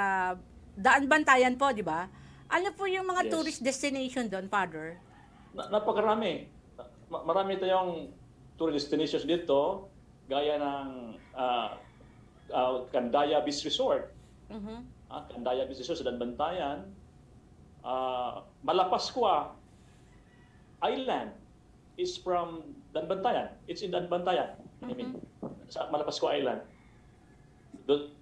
Daan Bantayan po, di ba? Ano po yung mga Yes. tourist destination doon, Father? Napakarami. Marami tayong tourist destinations dito, gaya ng Candaya Beach Resort. Mhm. Candaya Beach Resort sa Danbantayan. Malapascua Island is from Danbantayan. It's in Danbantayan. I mean, sa Malapascua Island. Doon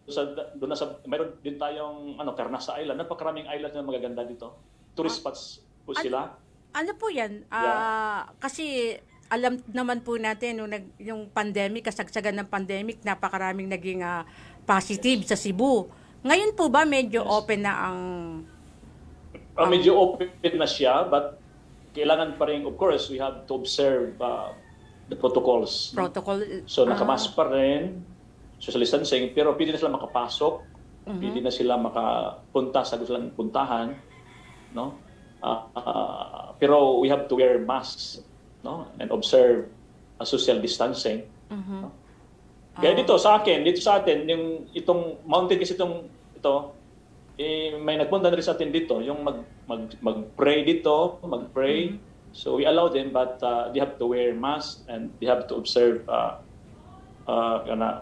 mayroon din tayong Carnasa Island. Napakaraming island na magaganda dito. Tourist spots po sila. Ano po yan? Kasi alam naman po natin, yung pandemic, kasagsagan ng pandemic, napakaraming naging positive sa Cebu. Ngayon po ba medyo Yes. open na ang medyo open na siya, but kailangan pa rin, of course, we have to observe the protocols. Protocol. So nakamask pa rin, social distancing, pero pwede na sila makapasok, pwede na sila makapunta sa gusto nilang puntahan, no? Pero we have to wear masks, no? And observe social distancing. No? Kaya dito sa atin, yung itong mountain kasi ito, may nagpunta na rin sa atin dito, yung mag-pray dito, mag-pray. So we allow them, but they have to wear masks and they have to observe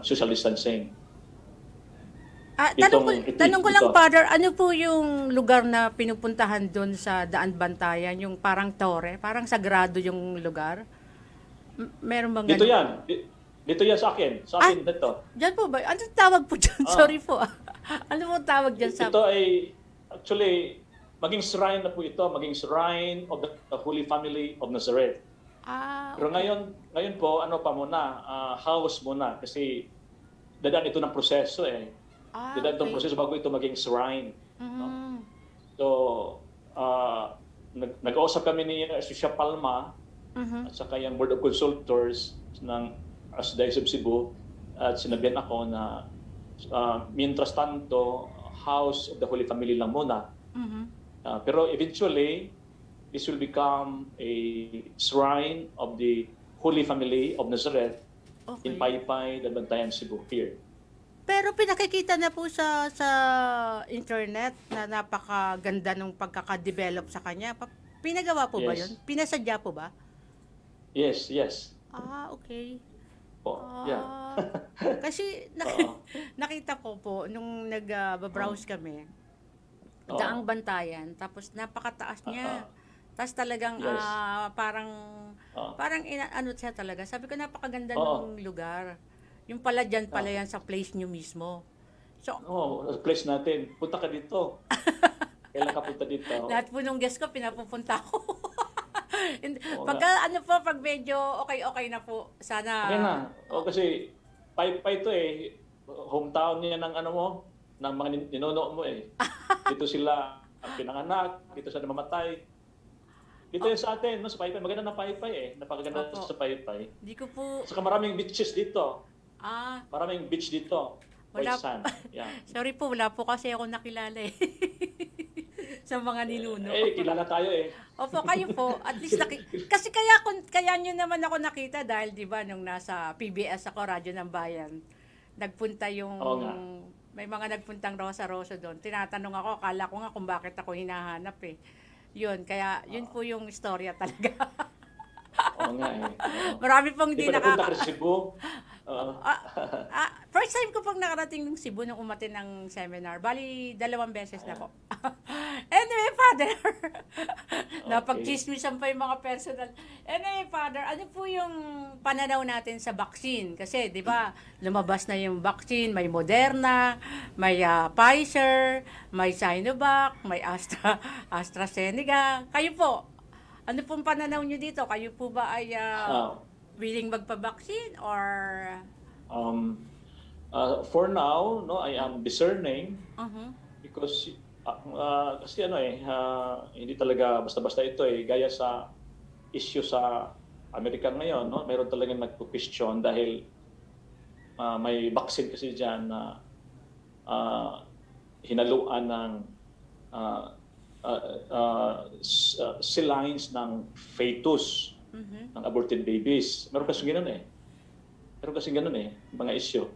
social distancing. Tanong ko lang, Father, ano po yung lugar na pinupuntahan doon sa Daan Bantayan? Yung parang tore, parang sagrado yung lugar? Meron bang Dito ganun? yan. Dito yan sa akin. Sa akin dito. Diyan po ba? Ano tawag po dyan? Sorry po. Ano po tawag dyan sa... Ito ay, actually, maging shrine na po ito, maging shrine of the Holy Family of Nazareth. Pero ngayon po, ano pa muna, house muna, kasi dadaan ito ng proseso dadaan itong proseso bago ito maging shrine. No? So, nag-uusap kami ni Archbishop Palma at saka yung Board of Consultors ng Archdiocese of Cebu at sinabihan ako na mientras tanto, House of the Holy Family lang muna. Pero eventually, this will become a shrine of the Holy Family of Nazareth in Paypay, Bantayan, Cebu, here. Pero pinakikita na po sa internet na napakaganda ng pagkaka-develop sa kanya. Pinagawa po ba yun? Pinasadya po ba? Yes. Okay. Yeah. Kasi nakita ko po nung nag-browse kami, Daang Bantayan, tapos napakataas niya. Tapos talagang parang ano siya talaga. Sabi ko napakaganda ng lugar. Yung pala dyan pala yan sa place nyo mismo. So, place natin. Punta ka dito. Kailan ka punta dito? Lahat po nung guest ko, pinapupunta ko. Pag medyo okay na po, sana... Okay na. Kasi Paypay ito hometown niya ng ng mga ninuno mo Dito sila pinanganak, dito sila namamatay. Dito yan sa atin, sa Paypay. Maganda na Paypay Napakaganda sa Paypay. Di ko po... Saka maraming beaches dito. Maraming beach dito. Wala Sand. Yeah. Sorry po, wala po kasi ako nakilala sa mga ninuno. Kilala tayo Opo, kayo po. At least kasi kaya nyo naman ako nakita dahil 'di ba nung nasa PBS ako, Radyo ng Bayan. Nagpunta yung may mga nagpuntang Rosa-Rosa doon. Tinatanong ako, akala ko nga kung bakit ako hinahanap Yun, kaya yun po yung istorya talaga. Oo nga Marami pong hindi nakapunta ka sa Cebu. First time ko pong nakarating ng Cebu nung umatin ng seminar. Bali, 2 beses na po. Anyway, Father, napag-chismisan pa yung mga personal. Anyway, Father, ano po yung pananaw natin sa vaccine? Kasi, di ba, lumabas na yung vaccine, may Moderna, may Pfizer, may Sinovac, may AstraZeneca. Kayo po, ano pong pananaw nyo dito? Kayo po ba ay willing magpa-vaccine or... For now, I am discerning because kasi hindi talaga basta-basta ito gaya sa issue sa Amerika ngayon, meron talagang nagpo-question dahil may vaccine kasi diyan na hinaluan ng lines ng fetus ng aborted babies. Meron kasi ganun mga issue.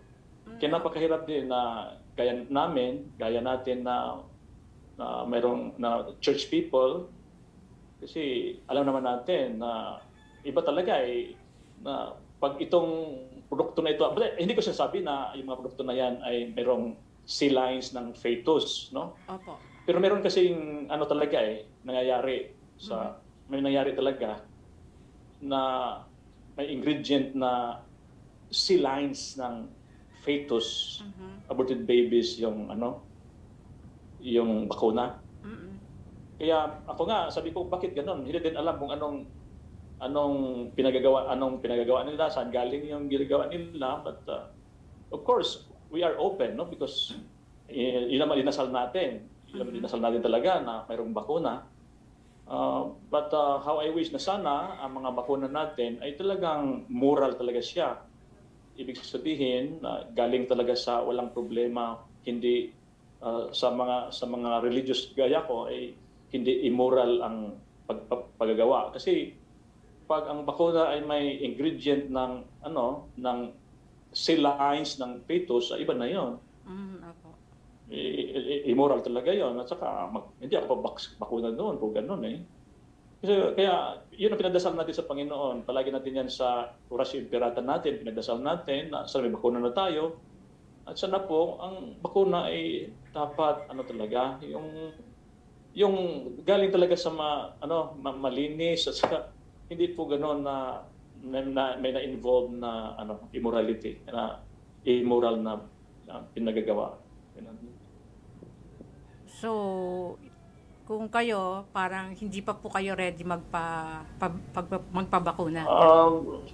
Kaya napakahirap din na gaya natin na mayroong na church people, kasi alam naman natin na iba talaga na pag itong produkto na ito, hindi ko sinasabi na yung mga produkto na yan ay mayroong lines ng fetus, no? Opo. Pero meron kasing talaga nangyayari may nangyayari talaga na may ingredient na lines ng fetus, aborted babies, yung bakuna. Kaya ako nga, sabi ko, bakit ganun? Hindi din alam kung anong pinagagawa nila, saan galing yung ginagawa nila. But of course, we are open, because yun naman dinasal natin. Dinasal natin talaga na mayroong bakuna. But how I wish na sana ang mga bakuna natin ay talagang moral talaga siya. Ibig sabihin, galing talaga sa walang problema, hindi sa mga religious gaya ko ay hindi immoral ang paggagawa. Kasi pag ang bakuna ay may ingredient ng cell lines ng fetus, iba na 'yon. Opo. Immoral talaga 'yon. At saka hindi ako bakuna doon kung gano'n eh. Kasi, kaya yun ang pinagdasal natin sa Panginoon. Palagi natin yan sa orasyon imperator natin, pinagdasal natin na sana may bakuna na tayo. At sana po, ang bakuna ay dapat talaga, yung galing talaga sa malinis at saka hindi po gano'n na may na-involve na immorality, na immoral na pinagagawa. So, kung kayo, parang hindi pa po kayo ready magpabakuna.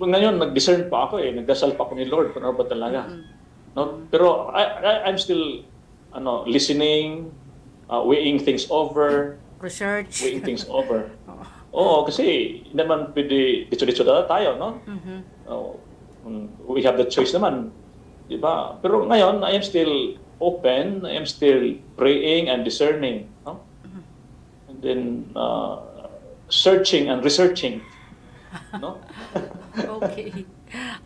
Ngayon, nag-discern pa ako eh. Nagdasal pa ako ni Lord kung ano ba talaga. No? Pero I'm still listening, weighing things over. Research. Weighing things over. Oo, kasi hindi naman pwede ditso-ditso na tayo, no? We have the choice naman. Diba? Pero ngayon, I am still open. I am still praying and discerning. No? Then searching and researching, no? Okay.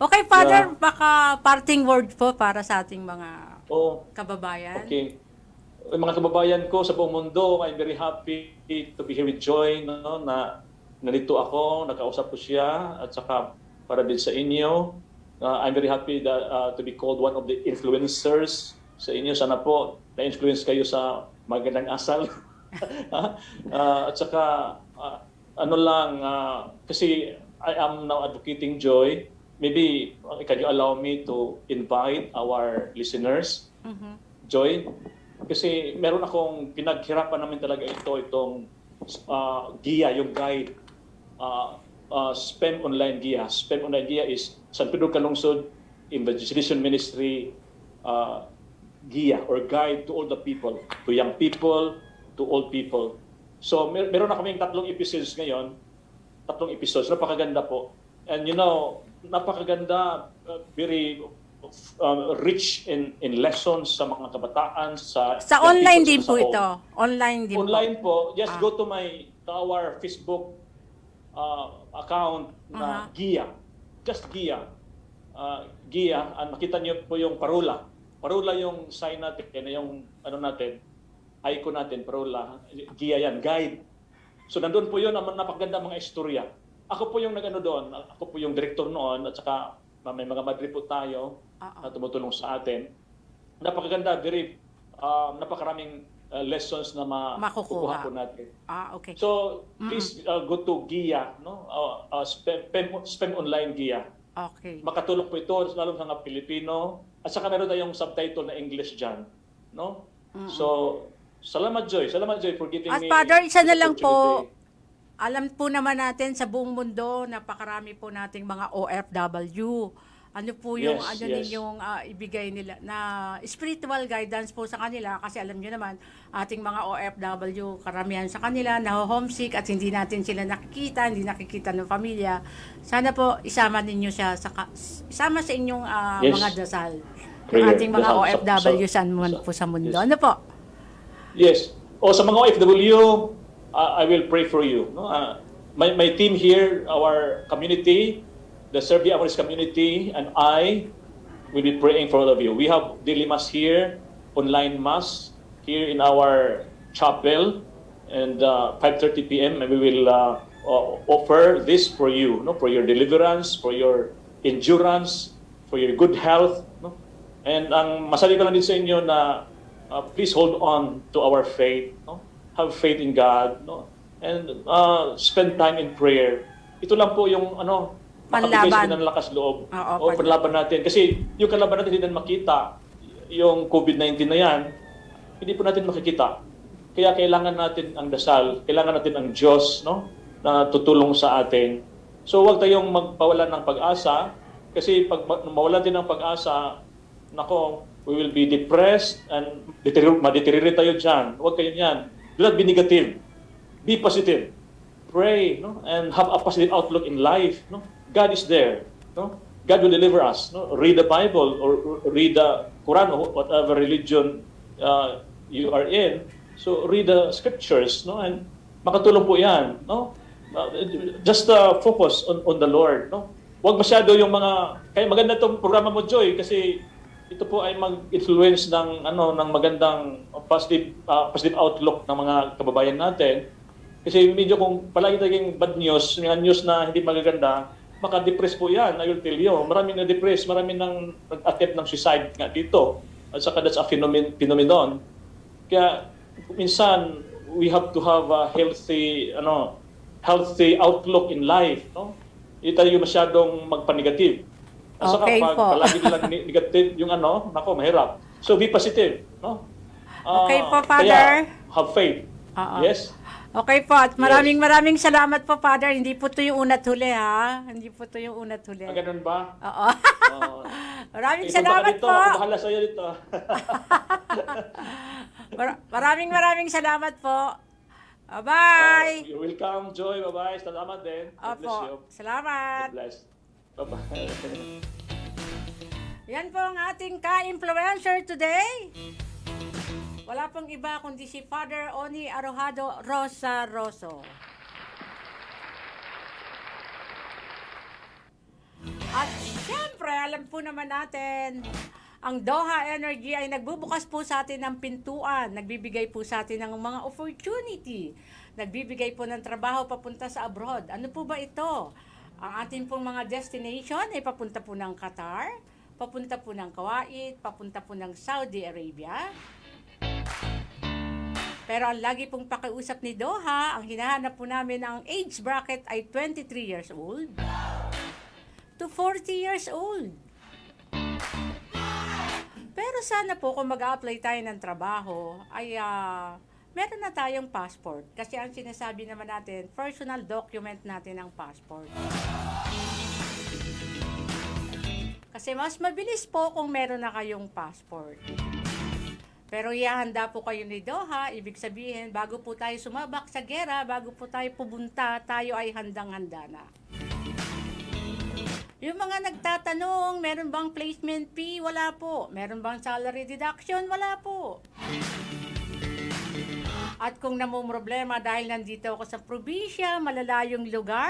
Okay, Father, baka parting word po para sa ating mga kababayan. Okay. Mga kababayan ko sa buong mundo, I'm very happy to be here with Joy, no? Na nandito ako, nakausap ko siya, at saka para din sa inyo. I'm very happy that to be called one of the influencers sa inyo. Sana po na-influence kayo sa magandang asal. At saka kasi I am now advocating Joy. Maybe can you allow me to invite our listeners, Joy? Kasi meron akong pinaghirapan namin talaga itong yung guide, SPEM Online Guia. SPEM Online Guia is San Pedro Calungsod Evangelization Ministry Guia or guide to all the people, to young people, to old people. So meron na kaming 3 episodes ngayon. 3 episodes. Napakaganda po. And napakaganda, very rich in lessons sa mga kabataan. Sa online din po ito. Online din online po. Just go to our Facebook account na Gia. Just Gia. Gia. Makita niyo po yung parola. Parola yung sign natin, yung natin, icon natin, parola, Gia yan, guide. So nandun po yun, napakaganda mga istorya. Ako po yung doon, ako po yung director noon, at saka may mga madre po tayo na tumutulong sa atin. Napakaganda, napakaraming lessons na makukuha po natin. Okay. So please go to Gia, no? SPEM Online Gia. Okay. Makatulong po ito, lalo sa mga Pilipino. At saka meron tayong subtitle na English dyan. No? So, salamat Joy for giving me. At Father, isa na lang po, alam po naman natin sa buong mundo, napakarami po nating mga OFW. Ano po yung ninyong ibigay nila na spiritual guidance po sa kanila, kasi alam niyo naman ating mga OFW, karamihan sa kanila na-homesick at hindi natin sila nakikita, hindi nakikita ng pamilya. Sana po isama ninyo siya isama sa inyong mga dasal. Yung ating mga OFW sa mundo. Ano po? Yes. Sa mga OFW, I will pray for you. No? My team here, our community, the Serbia Amaris community, and I will be praying for all of you. We have daily mass here, online mass here in our chapel, and 5:30 p.m. and we will offer this for you, no, for your deliverance, for your endurance, for your good health, no? And ang masabi ko lang din sa inyo na please hold on to our faith, no? Have faith in God, no? And spend time in prayer. Ito lang po yung panlaban ng lakas loob. Panlaban natin. Kasi yung kalaban natin hindi natin makita, yung COVID-19 na yan, hindi po natin makikita. Kaya kailangan natin ang dasal, kailangan natin ang Diyos, no, na tutulong sa atin. So huwag tayong magpawalan ng pag-asa, kasi pag mawalan din ng pag-asa, we will be depressed and ma-deteriorate tayo dyan. Huwag kayo yan. Do not be negative. Be positive. Pray, no? And have a positive outlook in life. No? God is there. No? God will deliver us. No? Read the Bible or read the Quran or whatever religion you are in. So read the scriptures, no? And makatulong po yan. No? Just focus on the Lord. No? Huwag masyado yung mga... Kaya maganda itong programa mo, Joy, kasi ito po ay mag-influence ng ng magandang positive outlook ng mga kababayan natin. Kasi medyo kung palagi tayong bad news, mga news na hindi magaganda, maka-depress po yan, I will tell you. Maraming na-depress, maraming nang nag-attempt ng suicide nga dito. At saka that's a phenomenon. Kaya minsan, we have to have a healthy outlook in life. No? Hindi tayo masyadong magpa-negative. At saka Okay pag po. palagi nilang negative yung mahirap. So be positive. No? Okay po, Father. Kaya, have faith. Oo. Yes? Okay po, at maraming salamat po, Father. Hindi po ito yung una't huli, ha? Hindi po ito yung una't huli. Ganun ba? Oo. Maraming Ikaw salamat dito, po. ako bahala sa'yo dito. Maraming salamat po. Bye-bye. You're welcome, Joy. Bye-bye. Salamat din. God bless you. Opo, salamat. God bless. Bye-bye. Yan po ang ating ka-influencer today. Wala pong iba kundi si Father Oni Arojado Rosaroso. At syempre, alam po naman natin, ang Doha Energy ay nagbubukas po sa atin ng pintuan, nagbibigay po sa atin ng mga opportunity, nagbibigay po ng trabaho papunta sa abroad. Ano po ba ito? Ang ating pong mga destination ay papunta po ng Qatar, papunta po ng Kuwait, papunta po ng Saudi Arabia. Pero ang lagi pong pakiusap ni Doha, ang hinahanap po namin ang age bracket ay 23 years old to 40 years old. Pero sana po kung mag-a-apply tayo ng trabaho, ay meron na tayong passport. Kasi ang sinasabi naman natin, personal document natin ang passport. Kasi mas mabilis po kung meron na kayong passport. Pero ihahanda po kayo ni Doha, ibig sabihin, bago po tayo sumabak sa gera, bago po tayo pupunta, tayo ay handang-handa na. Yung mga nagtatanong, meron bang placement fee? Wala po. Meron bang salary deduction? Wala po. At kung namumroblema dahil nandito ako sa probinsya, malalayong lugar,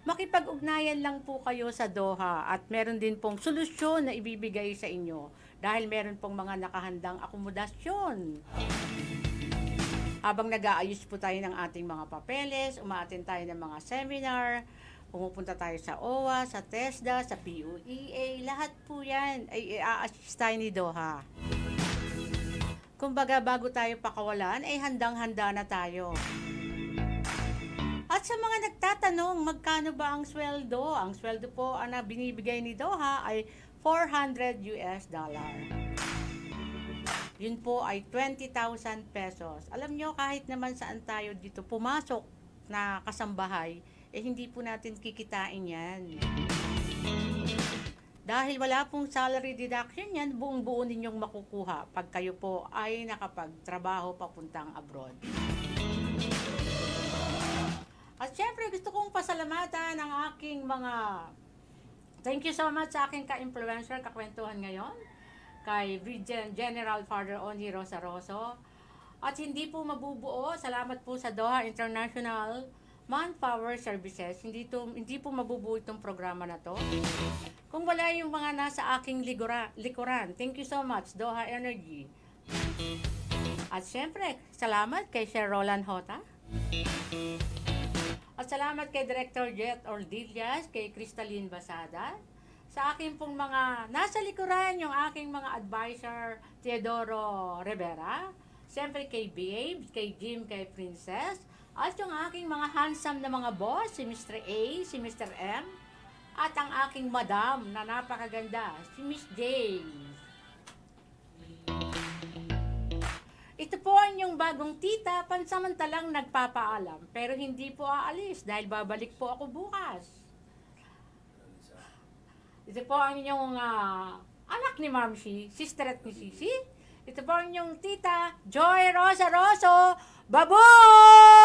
makipag-ugnayan lang po kayo sa Doha at meron din pong solusyon na ibibigay sa inyo dahil meron pong mga nakahandang akomodasyon. Habang nag-aayos po tayo ng ating mga papeles, umaattend tayo ng mga seminar, pumupunta tayo sa OWA, sa TESDA, sa PUEA, lahat po yan ay i-assist tayo ni Doha. Kumbaga, bago tayo pakawalan, ay handang-handa na tayo. At sa mga nagtatanong, magkano ba ang sweldo? Ang sweldo po na binibigay ni Doha ay $400. Yun po ay 20,000 pesos. Alam nyo, kahit naman saan tayo dito pumasok na kasambahay, hindi po natin kikitain yan. Dahil wala pong salary deduction yan, buong-buo ninyong makukuha pag kayo po ay nakapagtrabaho papuntang abroad. At syempre, gusto kong pasalamatan ang aking mga... Thank you so much sa aking ka-influencer, kakwentuhan ngayon, kay General Father Oni Rosaroso. At hindi po mabubuo, salamat po sa Doha International Manpower Services, hindi po mabubuo itong programa na to kung wala yung mga nasa aking likuran. Thank you so much, Doha Energy. At syempre, salamat kay Sir Roland Hota. At salamat kay Director Jet Ordillas, kay Cristalline Basada. Sa aking pong mga nasa likuran, yung aking mga advisor, Teodoro Rivera. Siyempre kay Babe, kay Jim, kay Princess. At yung aking mga handsome na mga boss, si Mr. A, si Mr. M. At ang aking madam na napakaganda, si Miss James. Ito po ang inyong bagong tita, pansamantalang nagpapaalam. Pero hindi po aalis dahil babalik po ako bukas. Ito po ang inyong anak ni Ma'am Shi, sisterette ni Sisi. Ito po ang inyong tita, Joy Rosa Rosso. Baboy!